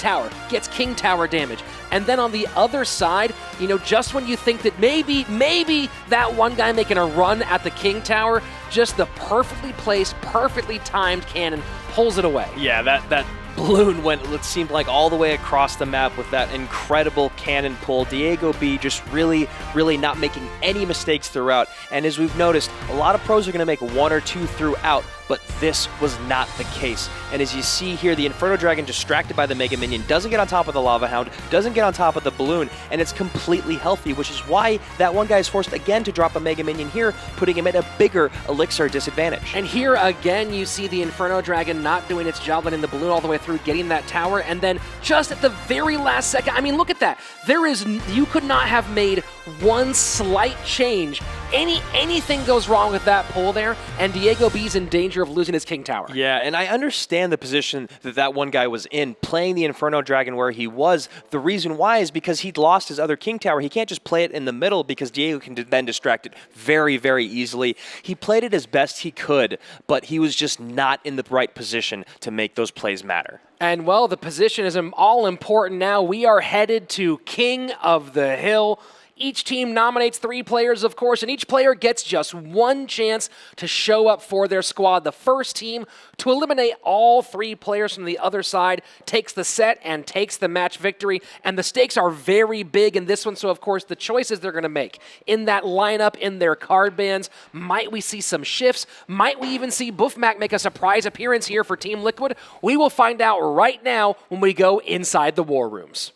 King Tower damage. And then on the other side, you know, just when you think that maybe that one guy making a run at the King Tower, just the perfectly placed, perfectly timed cannon pulls it away. Yeah, that balloon went, it seemed like, all the way across the map with that incredible cannon pull. Diego B just really, really not making any mistakes throughout. And as we've noticed, a lot of pros are going to make one or two throughout, but this was not the case. And as you see here, the Inferno Dragon, distracted by the Mega Minion, doesn't get on top of the Lava Hound, doesn't get on top of the balloon, and it's completely healthy, which is why that one guy is forced again to drop a Mega Minion here, putting him at a bigger Elixir disadvantage. And here again, you see the Inferno Dragon not doing its job, letting the balloon all the way through, getting that tower, and then just at the very last second, I mean, look at that. You could not have made one slight change. Anything goes wrong with that pull there, and Diego B's in danger of losing his King Tower. Yeah, and I understand the position that one guy was in, playing the Inferno Dragon where he was. The reason why is because he'd lost his other King Tower. He can't just play it in the middle because Diego can then distract it very, very easily. He played it as best he could, but he was just not in the right position to make those plays matter. And, well, the position is all important now. We are headed to King of the Hill. Each team nominates 3 players, of course, and each player gets just one chance to show up for their squad. The first team to eliminate all 3 players from the other side takes the set and takes the match victory. And the stakes are very big in this one, so of course the choices they're going to make in that lineup, in their card bands. Might we see some shifts? Might we even see Buffmac make a surprise appearance here for Team Liquid? We will find out right now when we go inside the war rooms.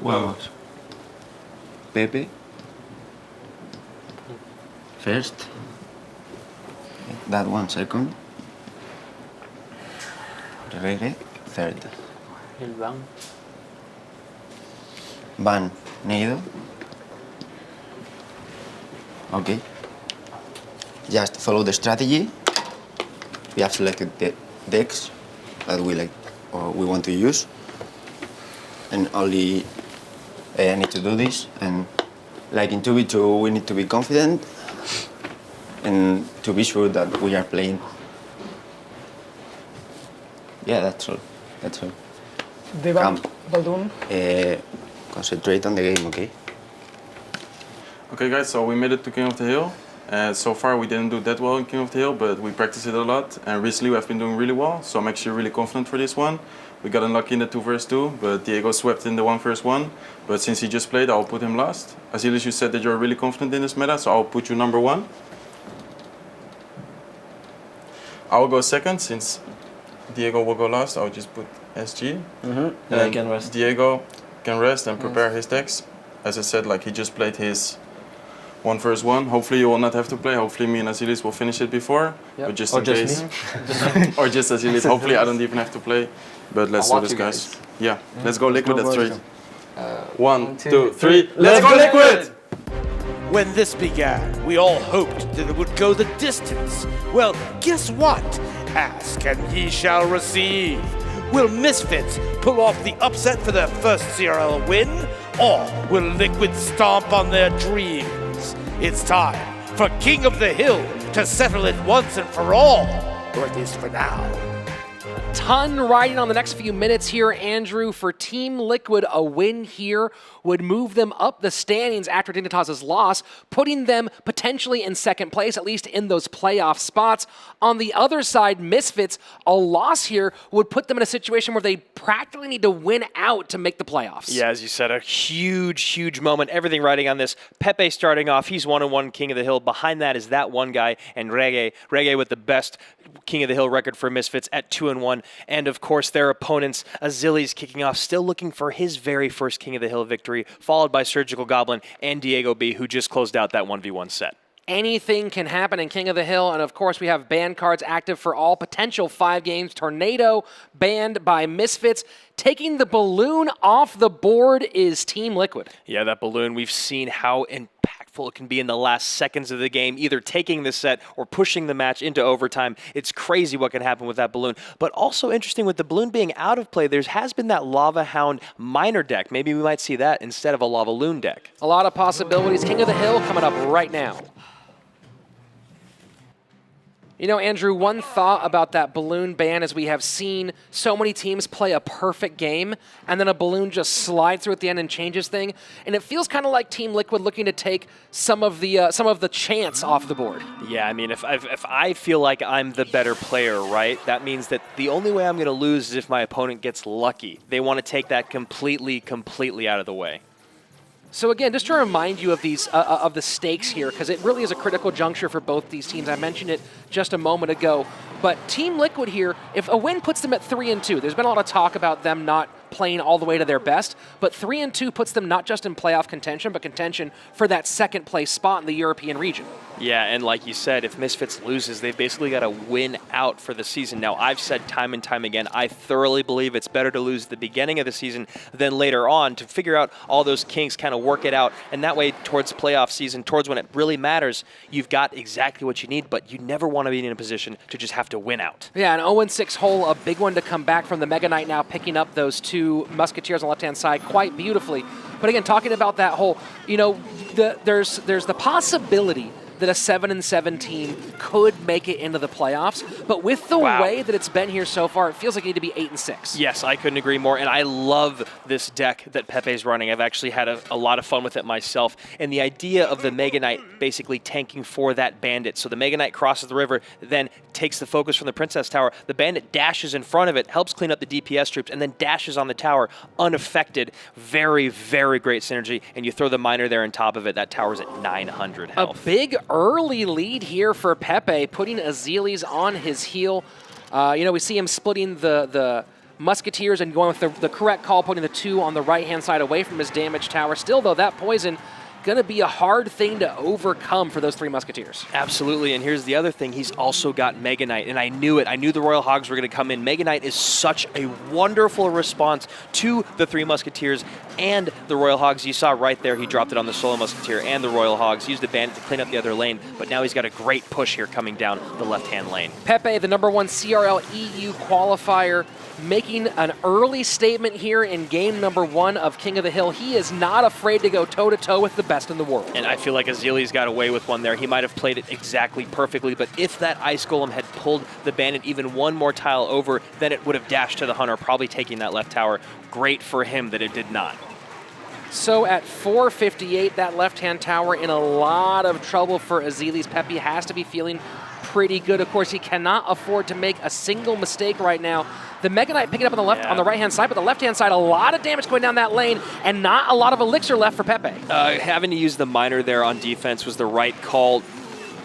Huevos. Pepe. First. That one second. Reggae third. Van Neido. Okay. Just follow the strategy. We have selected the decks that we like or we want to use. And only I need to do this, and like in 2v2 we need to be confident and to be sure that we are playing. Yeah, that's all. Balloon. Concentrate on the game, okay? Okay guys, so we made it to King of the Hill. So far we didn't do that well in King of the Hill, but we practiced it a lot, and recently we have been doing really well, so I'm actually really confident for this one. We got unlucky in the 2 vs 2, but Diego swept in the 1 vs 1. But since he just played, I'll put him last. Azilis, you said that you're really confident in this meta, so I'll put you number 1. I'll go second, since Diego will go last. I'll just put SG. And I can rest. Diego can rest and prepare his decks. As I said, like, he just played his 1 vs 1. Hopefully you will not have to play. Hopefully me and Azilis will finish it before. Yep. But just in case. Or just Azilis. Hopefully I don't even have to play. But let's do this, guys. Yeah, let's go Liquid. That's straight. 1, 2, 3. Let's go Liquid! When this began, we all hoped that it would go the distance. Well, guess what? Ask and ye shall receive. Will Misfits pull off the upset for their first CRL win? Or will Liquid stomp on their dreams? It's time for King of the Hill to settle it once and for all, or at least for now. Ton riding on the next few minutes here, Andrew. For Team Liquid, a win here would move them up the standings after Dignitas' loss, putting them potentially in second place, at least in those playoff spots. On the other side, Misfits, a loss here would put them in a situation where they practically need to win out to make the playoffs. Yeah, as you said, a huge, huge moment. Everything riding on this. Pepe starting off, he's 1-1 King of the Hill. Behind that is that one guy, and Reggae with the best King of the Hill record for Misfits at 2-1. And of course, their opponents, Azili's kicking off, still looking for his very first King of the Hill victory, followed by Surgical Goblin and Diego B, who just closed out that 1v1 set. Anything can happen in King of the Hill, and of course we have ban cards active for all potential 5 games. Tornado banned by Misfits. Taking the balloon off the board is Team Liquid. Yeah, that balloon, we've seen how impactful it can be in the last seconds of the game, either taking the set or pushing the match into overtime. It's crazy what can happen with that balloon. But also interesting, with the balloon being out of play, there has been that Lava Hound minor deck. Maybe we might see that instead of a Lava Loon deck. A lot of possibilities. King of the Hill coming up right now. You know, Andrew, one thought about that balloon ban is we have seen so many teams play a perfect game, and then a balloon just slides through at the end and changes thing. And it feels kind of like Team Liquid looking to take some of the chance off the board. Yeah, I mean, if I feel like I'm the better player, right, that means that the only way I'm going to lose is if my opponent gets lucky. They want to take that completely out of the way. So again, just to remind you of these of the stakes here, because it really is a critical juncture for both these teams. I mentioned it just a moment ago, but Team Liquid here, if a win puts them at 3-2, there's been a lot of talk about them not playing all the way to their best, but 3-2 puts them not just in playoff contention, but contention for that second place spot in the European region. Yeah, and like you said, if Misfits loses, they've basically got to win out for the season. Now, I've said time and time again, I thoroughly believe it's better to lose at the beginning of the season than later on to figure out all those kinks, kind of work it out, and that way towards playoff season, towards when it really matters, you've got exactly what you need, but you never want to be in a position to just have to win out. Yeah, an 0-6 hole, a big one to come back from the Mega Knight now, picking up those 2 Musketeers on the left-hand side quite beautifully. But again, talking about that hole, you know, there's the possibility that a 7-7 team could make it into the playoffs, but with the way that it's been here so far, it feels like you need to be 8-6. Yes, I couldn't agree more, and I love this deck that Pepe's running. I've actually had a lot of fun with it myself, and the idea of the Mega Knight basically tanking for that Bandit. So the Mega Knight crosses the river, then takes the focus from the Princess Tower. The Bandit dashes in front of it, helps clean up the DPS troops, and then dashes on the tower unaffected. Very, very great synergy, and you throw the Miner there on top of it. That tower's at 900 health. A big early lead here for Pepe, putting Azilis on his heel. You know, we see him splitting the Musketeers and going with the correct call, putting the 2 on the right-hand side away from his damage tower. Still, though, that poison going to be a hard thing to overcome for those 3 Musketeers. Absolutely, and here's the other thing. He's also got Mega Knight, and I knew it. I knew the Royal Hogs were going to come in. Mega Knight is such a wonderful response to the 3 Musketeers and the Royal Hogs. You saw right there, he dropped it on the Solo Musketeer and the Royal Hogs, used the Bandit to clean up the other lane, but now he's got a great push here coming down the left-hand lane. Pepe, the #1 CRL EU qualifier, making an early statement here in game #1 of King of the Hill. He is not afraid to go toe-to-toe with the best in the world. And I feel like Azili's got away with one there. He might have played it exactly perfectly, but if that Ice Golem had pulled the Bandit even one more tile over, then it would have dashed to the Hunter, probably taking that left tower. Great for him that it did not. So at 458, that left-hand tower in a lot of trouble for Azilis. Pepe has to be feeling pretty good. Of course, he cannot afford to make a single mistake right now. The Mega Knight picking up on the left, on the right-hand side, but the left-hand side, a lot of damage going down that lane, and not a lot of elixir left for Pepe. Having to use the Miner there on defense was the right call.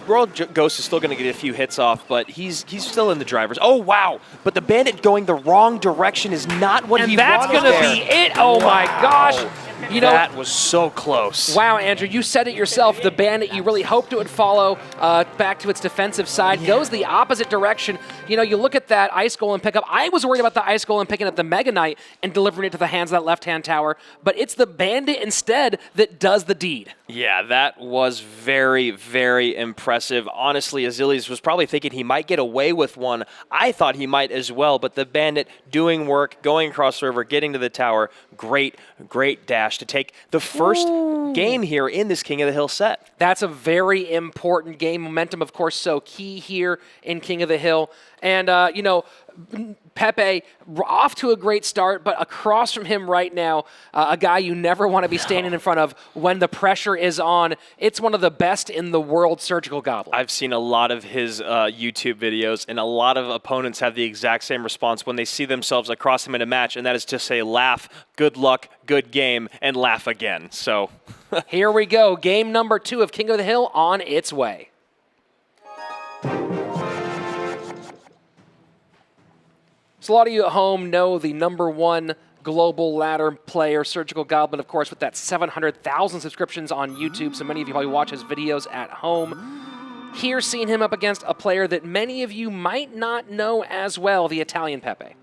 Royal Ghost is still going to get a few hits off, but he's still in the driver's. Oh, wow. But the Bandit going the wrong direction is not what he wanted. And that's going to be it. Oh, my gosh. You know, that was so close. Wow, Andrew, you said it yourself. The Bandit, you really hoped it would follow back to its defensive side. Goes the opposite direction. You know, you look at that Ice Golem pickup. I was worried about the Ice Golem picking up the Mega Knight and delivering it to the hands of that left-hand tower, but it's the Bandit instead that does the deed. Yeah, that was very, very impressive. Honestly, Azilis was probably thinking he might get away with one. I thought he might as well, but the Bandit doing work, going across the river, getting to the tower. Great, great dash to take the first game here in this King of the Hill set. That's a very important game. Momentum, of course, so key here in King of the Hill. And, you know, Pepe off to a great start, but across from him right now, a guy you never want to be standing in front of when the pressure is on. It's one of the best in the world, Surgical Goblin. I've seen a lot of his YouTube videos, and a lot of opponents have the exact same response when they see themselves across him in a match, and that is to say laugh, good luck, good game, and laugh again. So here we go. Game #2 of King of the Hill on its way. So a lot of you at home know the #1 global ladder player, Surgical Goblin, of course, with that 700,000 subscriptions on YouTube. So many of you probably watch his videos at home. Here, seeing him up against a player that many of you might not know as well, the Italian Pepe.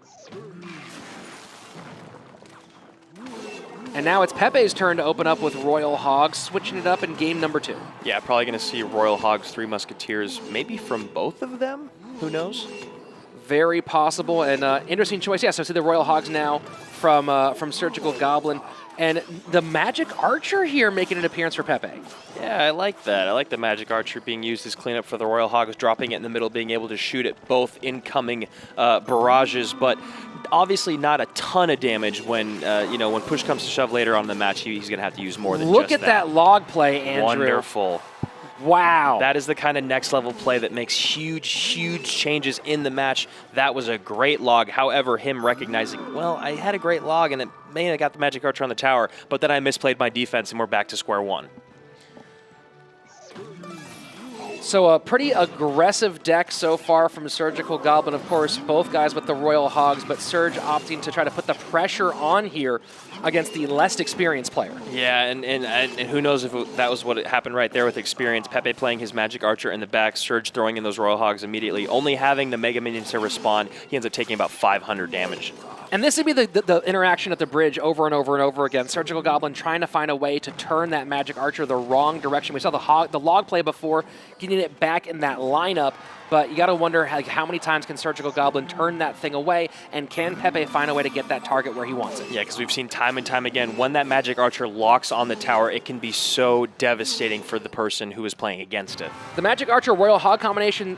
And now it's Pepe's turn to open up with Royal Hogs, switching it up in game number 2. Yeah, probably going to see Royal Hogs, 3 Musketeers, maybe from both of them? Who knows? Very possible, and interesting choice. Yeah, so see the Royal Hogs now from Surgical Goblin. And the Magic Archer here making an appearance for Pepe. Yeah, I like that. I like the Magic Archer being used as cleanup for the Royal Hogs, dropping it in the middle, being able to shoot at both incoming barrages, but obviously not a ton of damage when, when push comes to shove later on in the match, he's going to have to use more than Look just at that log play, Andrew. Wonderful. Wow. That is the kind of next level play that makes huge, huge changes in the match. That was a great log. However, him recognizing, well, I had a great log and it may have got the Magic Archer on the tower, but then I misplayed my defense and we're back to square one. So a pretty aggressive deck so far from Surgical Goblin. Of course, both guys with the Royal Hogs, but Surge opting to try to put the pressure on here against the less experienced player. Yeah, and who knows if that was what happened right there with experience. Pepe playing his Magic Archer in the back, Surge throwing in those Royal Hogs immediately. Only having the Mega Minions to respond, he ends up taking about 500 damage. And this would be the interaction at the bridge over and over and over again. Surgical Goblin trying to find a way to turn that Magic Archer the wrong direction. We saw the log play before, getting it back in that lineup, but you got to wonder how many times can Surgical Goblin turn that thing away, and can Pepe find a way to get that target where he wants it? Yeah, because we've seen time and time again, when that Magic Archer locks on the tower, it can be so devastating for the person who is playing against it. The Magic Archer Royal Hog combination,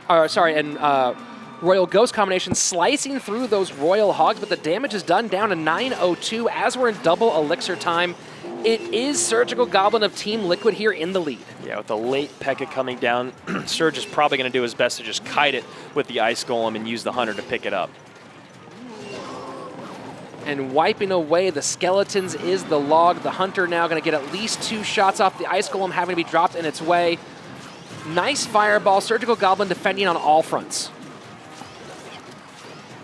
Royal Ghost combination slicing through those Royal Hogs, but the damage is done down to 902 as we're in double elixir time. It is Surgical Goblin of Team Liquid here in the lead. Yeah, with the late P.E.K.K.A coming down, Surge is probably going to do his best to just kite it with the Ice Golem and use the Hunter to pick it up. And wiping away the skeletons is the log. The Hunter now going to get at least 2 shots off the Ice Golem having to be dropped in its way. Nice fireball. Surgical Goblin defending on all fronts.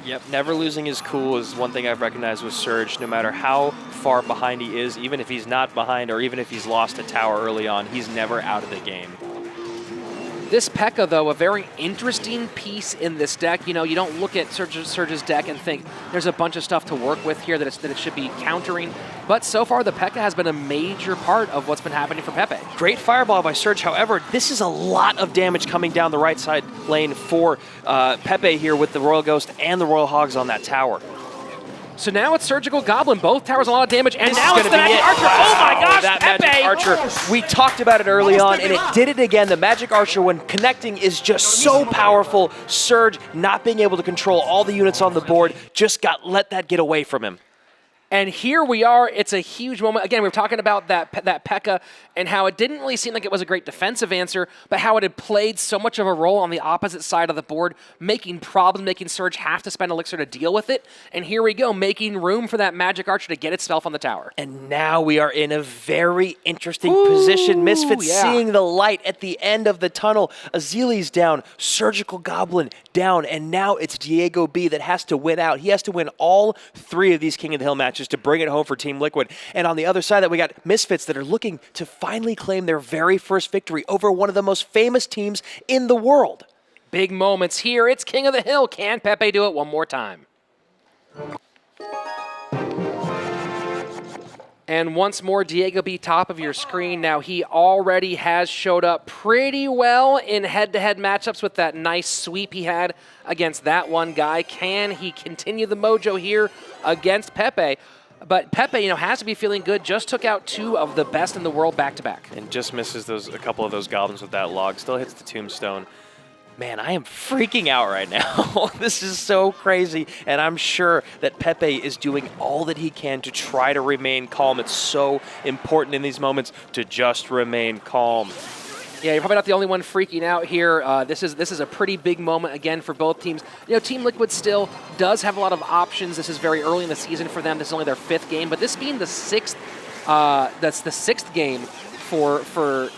Yep, never losing his cool is one thing I've recognized with Surge. No matter how far behind he is, even if he's not behind or even if he's lost a tower early on, he's never out of the game. This P.E.K.K.A, though, a very interesting piece in this deck. You know, you don't look at Surge's deck and think there's a bunch of stuff to work with here that it should be countering. But so far, the P.E.K.K.A has been a major part of what's been happening for Pepe. Great fireball by Surge. However, this is a lot of damage coming down the right side lane for Pepe here with the Royal Ghost and the Royal Hogs on that tower. So now it's Surgical Goblin. Both towers a lot of damage, and now it's the Magic Archer. Oh my gosh, that Pepe! Magic Archer. We talked about it early on, and it did it again. The Magic Archer, when connecting, is just so powerful. Surge, not being able to control all the units on the board, just let that get away from him. And here we are. It's a huge moment. Again, we were talking about that P.E.K.K.A and how it didn't really seem like it was a great defensive answer, but how it had played so much of a role on the opposite side of the board, making problems, making Surge have to spend elixir to deal with it. And here we go, making room for that Magic Archer to get itself on the tower. And now we are in a very interesting position. Misfits seeing the light at the end of the tunnel. Azili's down, Surgical Goblin down, and now it's Diego B that has to win out. He has to win all 3 of these King of the Hill matches to bring it home for Team Liquid. And on the other side, that we got Misfits that are looking to finally claim their very first victory over one of the most famous teams in the world. Big moments here. It's King of the Hill. Can Pepe do it one more time? And once more, Diego B top of your screen. Now, he already has showed up pretty well in head-to-head matchups with that nice sweep he had against that one guy. Can he continue the mojo here against Pepe? But Pepe, has to be feeling good. Just took out 2 of the best in the world back-to-back. And just misses a couple of those goblins with that log. Still hits the tombstone. Man, I am freaking out right now. This is so crazy, and I'm sure that Pepe is doing all that he can to try to remain calm. It's so important in these moments to just remain calm. Yeah, you're probably not the only one freaking out here. This is a pretty big moment again for both teams. Team Liquid still does have a lot of options. This is very early in the season for them. This is only their 5th game, but this being the 6th, that's the 6th game for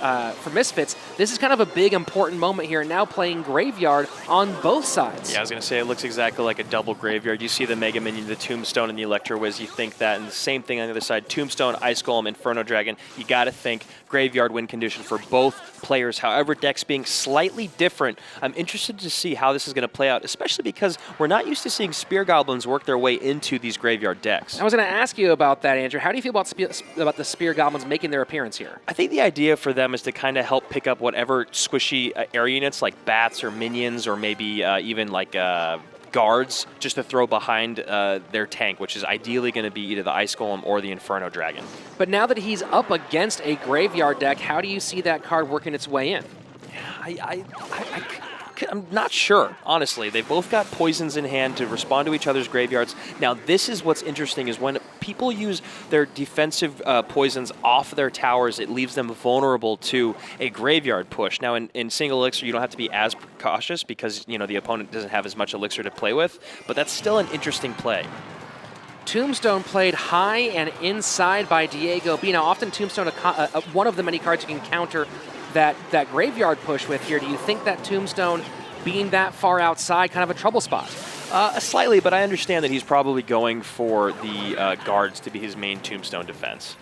Misfits. This is kind of a big, important moment here, now playing Graveyard on both sides. Yeah, I was going to say, it looks exactly like a double Graveyard. You see the Mega Minion, the Tombstone, and the Electro Wiz, you think that, and the same thing on the other side, Tombstone, Ice Golem, Inferno Dragon. You got to think Graveyard win condition for both players. However, decks being slightly different, I'm interested to see how this is going to play out, especially because we're not used to seeing Spear Goblins work their way into these Graveyard decks. I was going to ask you about that, Andrew. How do you feel about the Spear Goblins making their appearance here? I think the idea for them is to kind of help pick up whatever squishy air units like bats or minions or maybe even like guards just to throw behind their tank, which is ideally going to be either the Ice Golem or the Inferno Dragon. But now that he's up against a Graveyard deck, how do you see that card working its way in? I'm not sure, honestly. They've both got poisons in hand to respond to each other's graveyards. Now, this is what's interesting, is when people use their defensive poisons off their towers, it leaves them vulnerable to a graveyard push. Now, in single elixir, you don't have to be as cautious because, you know, the opponent doesn't have as much elixir to play with, but that's still an interesting play. Tombstone played high and inside by Diego B. Now, often Tombstone, one of the many cards you can counter that Graveyard push with here. Do you think that Tombstone being that far outside kind of a trouble spot? Slightly, but I understand that he's probably going for the guards to be his main Tombstone defense.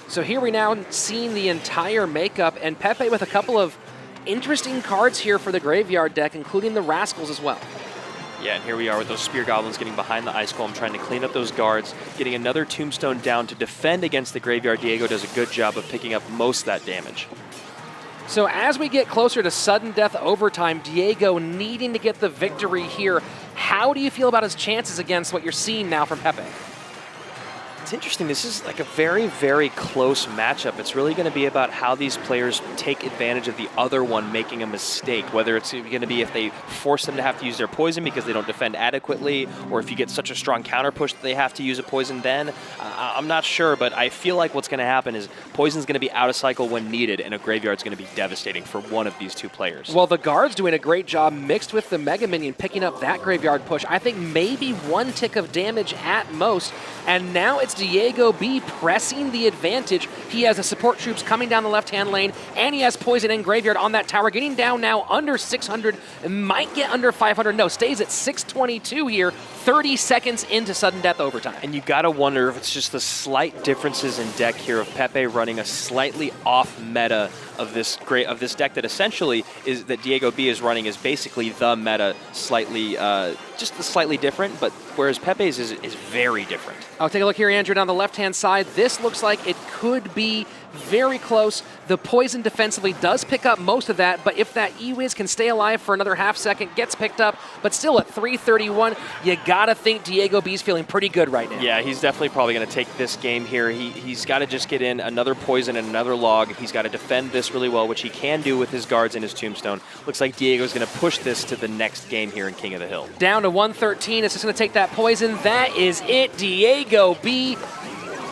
So here we now seeing the entire makeup, and Pepe with a couple of interesting cards here for the Graveyard deck, including the Rascals as well. Yeah, and here we are with those Spear Goblins getting behind the Ice Golem, trying to clean up those guards, getting another Tombstone down to defend against the Graveyard. Diego does a good job of picking up most of that damage. So as we get closer to sudden death overtime, Diego needing to get the victory here. How do you feel about his chances against what you're seeing now from Pepe? It's interesting. This is like a very, very close matchup. It's really going to be about how these players take advantage of the other one making a mistake, whether it's going to be if they force them to have to use their poison because they don't defend adequately, or if you get such a strong counter push that they have to use a poison then. I'm not sure, but I feel like what's going to happen is poison's going to be out of cycle when needed, and a graveyard's going to be devastating for one of these two players. Well, the guard's doing a great job mixed with the Mega Minion picking up that graveyard push. I think maybe one tick of damage at most, and now it's Diego B pressing the advantage. He has the support troops coming down the left-hand lane, and he has poison and graveyard on that tower, getting down now under 600, might get under 500. No, stays at 622 here, 30 seconds into sudden death overtime. And you gotta wonder if it's just the slight differences in deck here of Pepe running a slightly off meta of this deck that essentially is that Diego B is running is basically the meta, slightly just slightly different, but whereas Pepe's is very different. I'll take a look here, Andrew, down the left-hand side. This looks like it could be very close. The poison defensively does pick up most of that, but if that E-Wiz can stay alive for another half second, gets picked up, but still at 331, you gotta think Diego B's feeling pretty good right now. Yeah, he's definitely probably gonna take this game here. He's gotta just get in another poison and another log. He's gotta defend this really well, which he can do with his guards and his Tombstone. Looks like Diego's gonna push this to the next game here in King of the Hill. Down to 113, it's just gonna take that poison. That is it, Diego B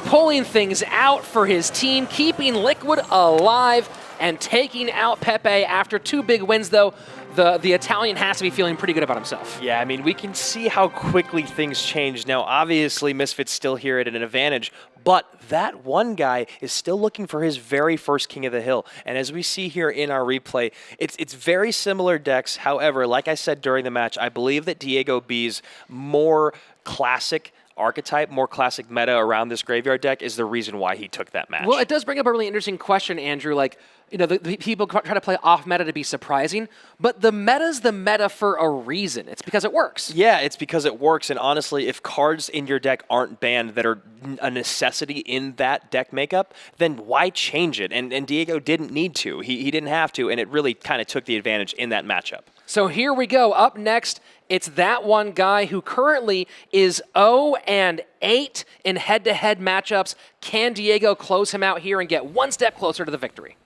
pulling things out for his team, keeping Liquid alive and taking out Pepe after two big wins, though. The Italian has to be feeling pretty good about himself. Yeah, I mean, we can see how quickly things change. Now, obviously, Misfits still here at an advantage, but that one guy is still looking for his very first King of the Hill. And as we see here in our replay, it's very similar decks. However, like I said during the match, I believe that Diego B's more classic archetype, more classic meta around this graveyard deck is the reason why he took that match. Well, it does bring up a really interesting question, Andrew. Like, you know, the people try to play off meta to be surprising, but the meta's the meta for a reason. It's because it works. Yeah, it's because it works. And honestly, if cards in your deck aren't banned that are a necessity in that deck makeup, then why change it? And Diego didn't need to. He didn't have to, and it really kind of took the advantage in that matchup. So here we go. Up next, it's that one guy who currently is 0-8 in head-to-head matchups. Can Diego close him out here and get one step closer to the victory?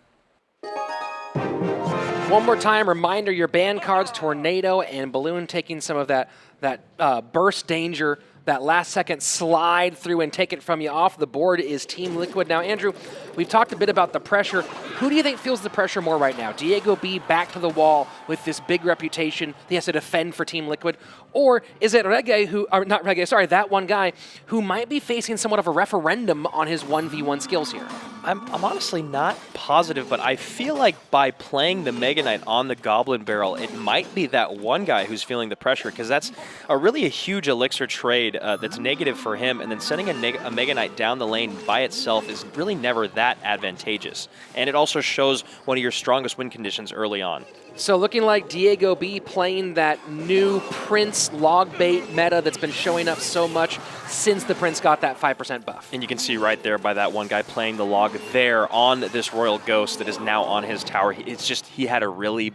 One more time, reminder, your ban cards, Tornado and Balloon, taking some of that burst danger, that last second slide through and take it from you off the board is Team Liquid. Now, Andrew, we've talked a bit about the pressure. Who do you think feels the pressure more right now? Diego B back to the wall with this big reputation he has to defend for Team Liquid? Or is it Reggae who, or not Reggae, sorry, that one guy who might be facing somewhat of a referendum on his 1v1 skills here? I'm honestly not positive, but I feel like by playing the Mega Knight on the Goblin Barrel, it might be that one guy who's feeling the pressure, because that's really a huge elixir trade that's negative for him, and then sending a Mega Knight down the lane by itself is really never that advantageous. And it also shows one of your strongest win conditions early on. So looking like Diego B playing that new Prince log bait meta that's been showing up so much since the Prince got that 5% buff. And you can see right there by that one guy playing the log there on this Royal Ghost that is now on his tower. It's just he had a really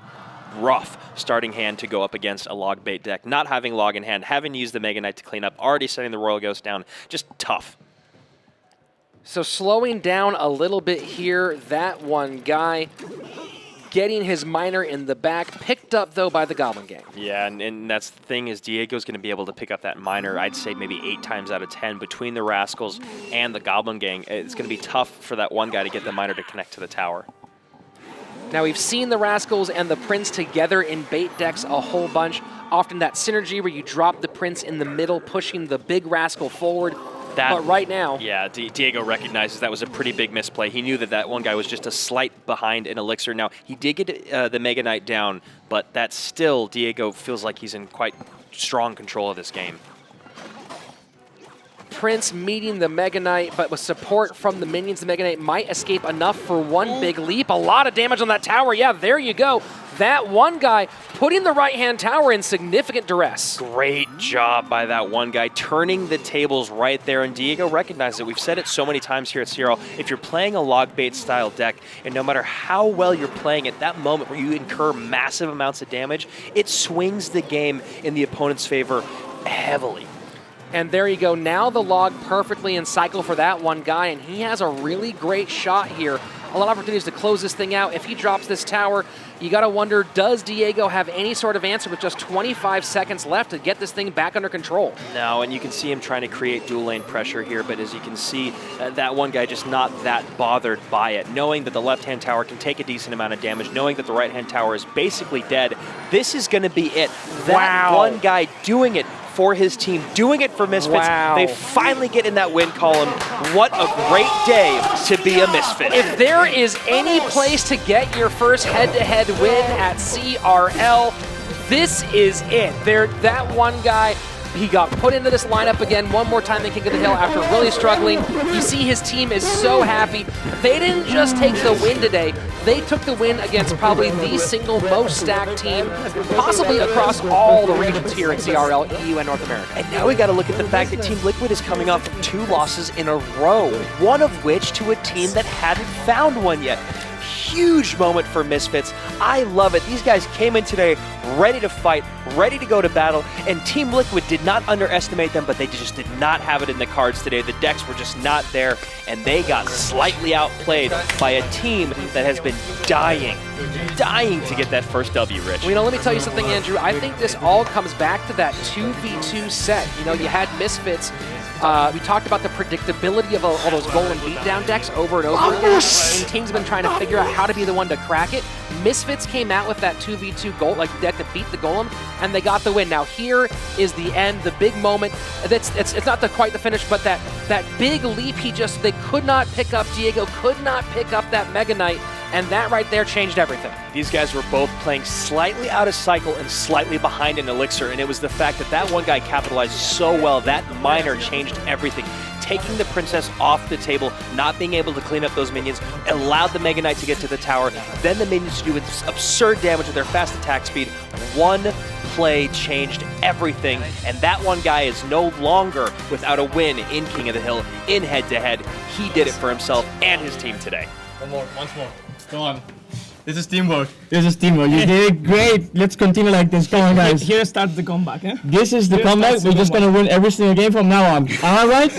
rough starting hand to go up against a log bait deck. Not having log in hand, having used the Mega Knight to clean up, already setting the Royal Ghost down, just tough. So slowing down a little bit here, that one guy getting his miner in the back, picked up though by the Goblin Gang. Yeah, and that's the thing is Diego's going to be able to pick up that miner, I'd say maybe 8 times out of 10 between the Rascals and the Goblin Gang. It's going to be tough for that one guy to get the miner to connect to the tower. Now we've seen the Rascals and the Prince together in bait decks a whole bunch. Often that synergy where you drop the Prince in the middle, pushing the big Rascal forward. But right now... Yeah, Diego recognizes that was a pretty big misplay. He knew that that one guy was just a slight behind in Elixir. Now, he did get the Mega Knight down, but that's still, Diego feels like he's in quite strong control of this game. Prince meeting the Mega Knight, but with support from the minions, the Mega Knight might escape enough for one big leap. A lot of damage on that tower. Yeah, there you go. That one guy putting the right-hand tower in significant duress. Great job by that one guy, turning the tables right there, and Diego recognized it. We've said it so many times here at CRL. If you're playing a log bait style deck, and no matter how well you're playing at that moment where you incur massive amounts of damage, it swings the game in the opponent's favor heavily. And there you go. Now the log perfectly in cycle for that one guy, and he has a really great shot here. A lot of opportunities to close this thing out. If he drops this tower, you got to wonder, does Diego have any sort of answer with just 25 seconds left to get this thing back under control? No, and you can see him trying to create dual lane pressure here, but as you can see, that one guy just not that bothered by it. Knowing that the left-hand tower can take a decent amount of damage, knowing that the right-hand tower is basically dead, this is going to be it. That one guy doing it for his team, doing it for Misfits. Wow. They finally get in that win column. What a great day to be a Misfit. If there is any place to get your first head-to-head win at CRL, this is it. That one guy, he got put into this lineup again one more time in King of the Hill after really struggling. You see his team is so happy. They didn't just take the win today. They took the win against probably the single most stacked team, possibly across all the regions here in CRL, EU, and North America. And now we got to look at the fact that Team Liquid is coming off of 2 losses in a row, one of which to a team that hadn't found one yet. Huge moment for Misfits. I love it. These guys came in today ready to fight, ready to go to battle, and Team Liquid did not underestimate them, but they just did not have it in the cards today. The decks were just not there, and they got slightly outplayed by a team that has been dying to get that first W, Rich. Well, you know, let me tell you something, Andrew. I think this all comes back to that 2v2 set. You know, you had Misfits. We talked about the predictability of all those golem beatdown decks over and over again. And teams have been trying to figure out how to be the one to crack it. Misfits came out with that 2v2 goal, like deck to beat the golem, and they got the win. Now here is the end, the big moment. It's not quite the finish, but that big leap they could not pick up. Diego could not pick up that Mega Knight, and that right there changed everything. These guys were both playing slightly out of cycle and slightly behind in Elixir, and it was the fact that one guy capitalized so well. That miner changed everything. Taking the Princess off the table, not being able to clean up those minions, allowed the Mega Knight to get to the tower, then the minions to do absurd damage with their fast attack speed. One play changed everything, and that one guy is no longer without a win in King of the Hill, in head-to-head. He did it for himself and his team today. Once more. Come on. This is teamwork. You did great. Let's continue like this. Come on, guys. Here starts the comeback. Eh? This is the comeback. We're just gonna win every single game from now on. All right?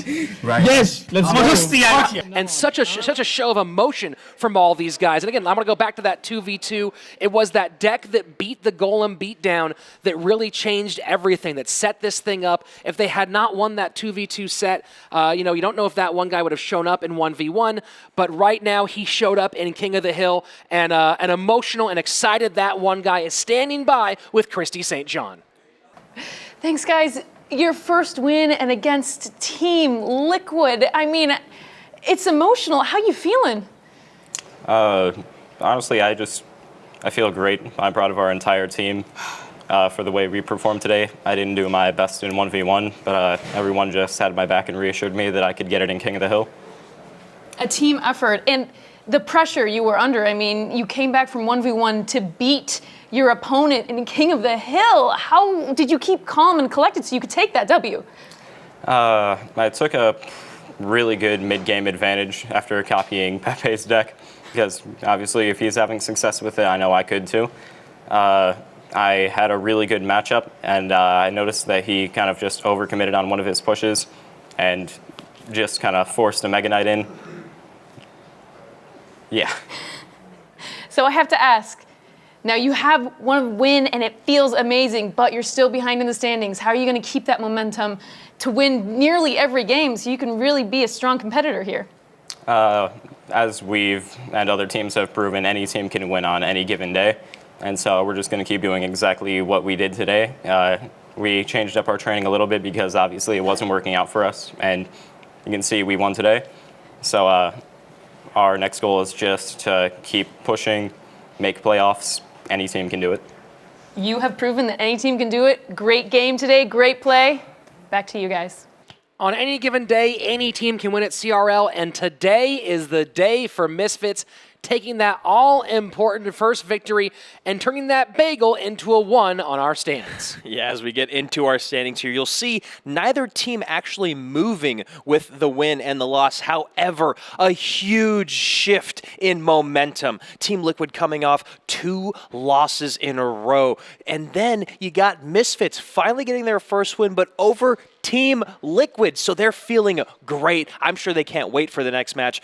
Right. Yes. Let's go. And such a show of emotion from all these guys. And again, I'm gonna go back to that 2v2. It was that deck that beat the golem beatdown that really changed everything. That set this thing up. If they had not won that 2v2 set, you don't know if that one guy would have shown up in 1v1. But right now, he showed up in King of the Hill, and emotional and excited that one guy is standing by with Christy St. John. Thanks, guys. Your first win and against Team Liquid. I mean, It's emotional. How you feeling? Honestly, I feel great. I'm proud of our entire team for the way we performed today. I didn't do my best in 1v1, but everyone just had my back and reassured me that I could get it in King of the Hill. A team effort. And the pressure you were under, I mean, you came back from 1v1 to beat your opponent in King of the Hill. How did you keep calm and collected so you could take that W? I took a really good mid-game advantage after copying Pepe's deck, because obviously if he's having success with it, I know I could too. I had a really good matchup, and I noticed that he kind of just overcommitted on one of his pushes and just kind of forced a Mega Knight in. Yeah. So I have to ask, now you have one win and it feels amazing, but you're still behind in the standings. How are you going to keep that momentum to win nearly every game so you can really be a strong competitor here? As we've and other teams have proven, any team can win on any given day. And so we're just going to keep doing exactly what we did today. We changed up our training a little bit because obviously it wasn't working out for us. And you can see we won today. So our next goal is just to keep pushing, make playoffs. Any team can do it. You have proven that any team can do it. Great game today, great play. Back to you guys. On any given day, any team can win at CRL, and today is the day for Misfits, taking that all-important first victory and turning that bagel into a 1 on our standings. Yeah, as we get into our standings here, you'll see neither team actually moving with the win and the loss. However, a huge shift in momentum. Team Liquid coming off 2 losses in a row. And then you got Misfits finally getting their first win, but over Team Liquid. So they're feeling great. I'm sure they can't wait for the next match.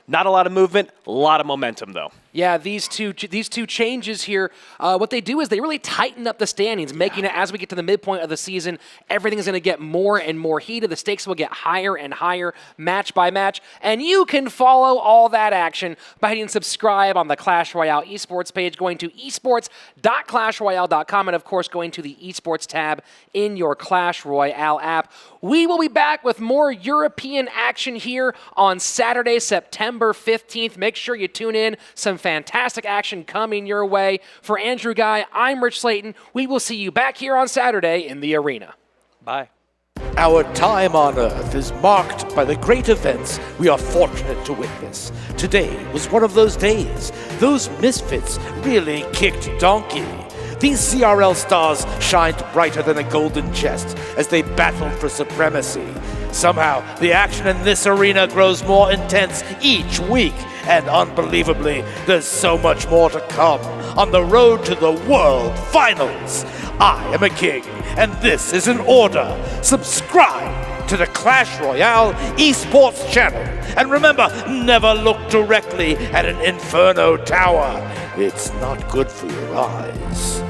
Not a lot of movement, a lot of momentum, though. Yeah, these two changes here, what they do is they really tighten up the standings, making it, as we get to the midpoint of the season, everything's going to get more and more heated. The stakes will get higher and higher, match by match, and you can follow all that action by hitting subscribe on the Clash Royale Esports page, going to esports.clashroyale.com, and of course going to the Esports tab in your Clash Royale app. We will be back with more European action here on Saturday, September 15th. Make sure you tune in. Some fantastic action coming your way. For Andrew Guy, I'm Rich Slayton. We will see you back here on Saturday in the arena. Bye. Our time on Earth is marked by the great events we are fortunate to witness. Today was one of those days. Those Misfits really kicked donkey. These CRL stars shined brighter than a golden chest as they battled for supremacy. Somehow, the action in this arena grows more intense each week, and unbelievably, there's so much more to come on the road to the World Finals. I am a king, and this is an order. Subscribe to the Clash Royale Esports channel. And remember, never look directly at an Inferno tower. It's not good for your eyes.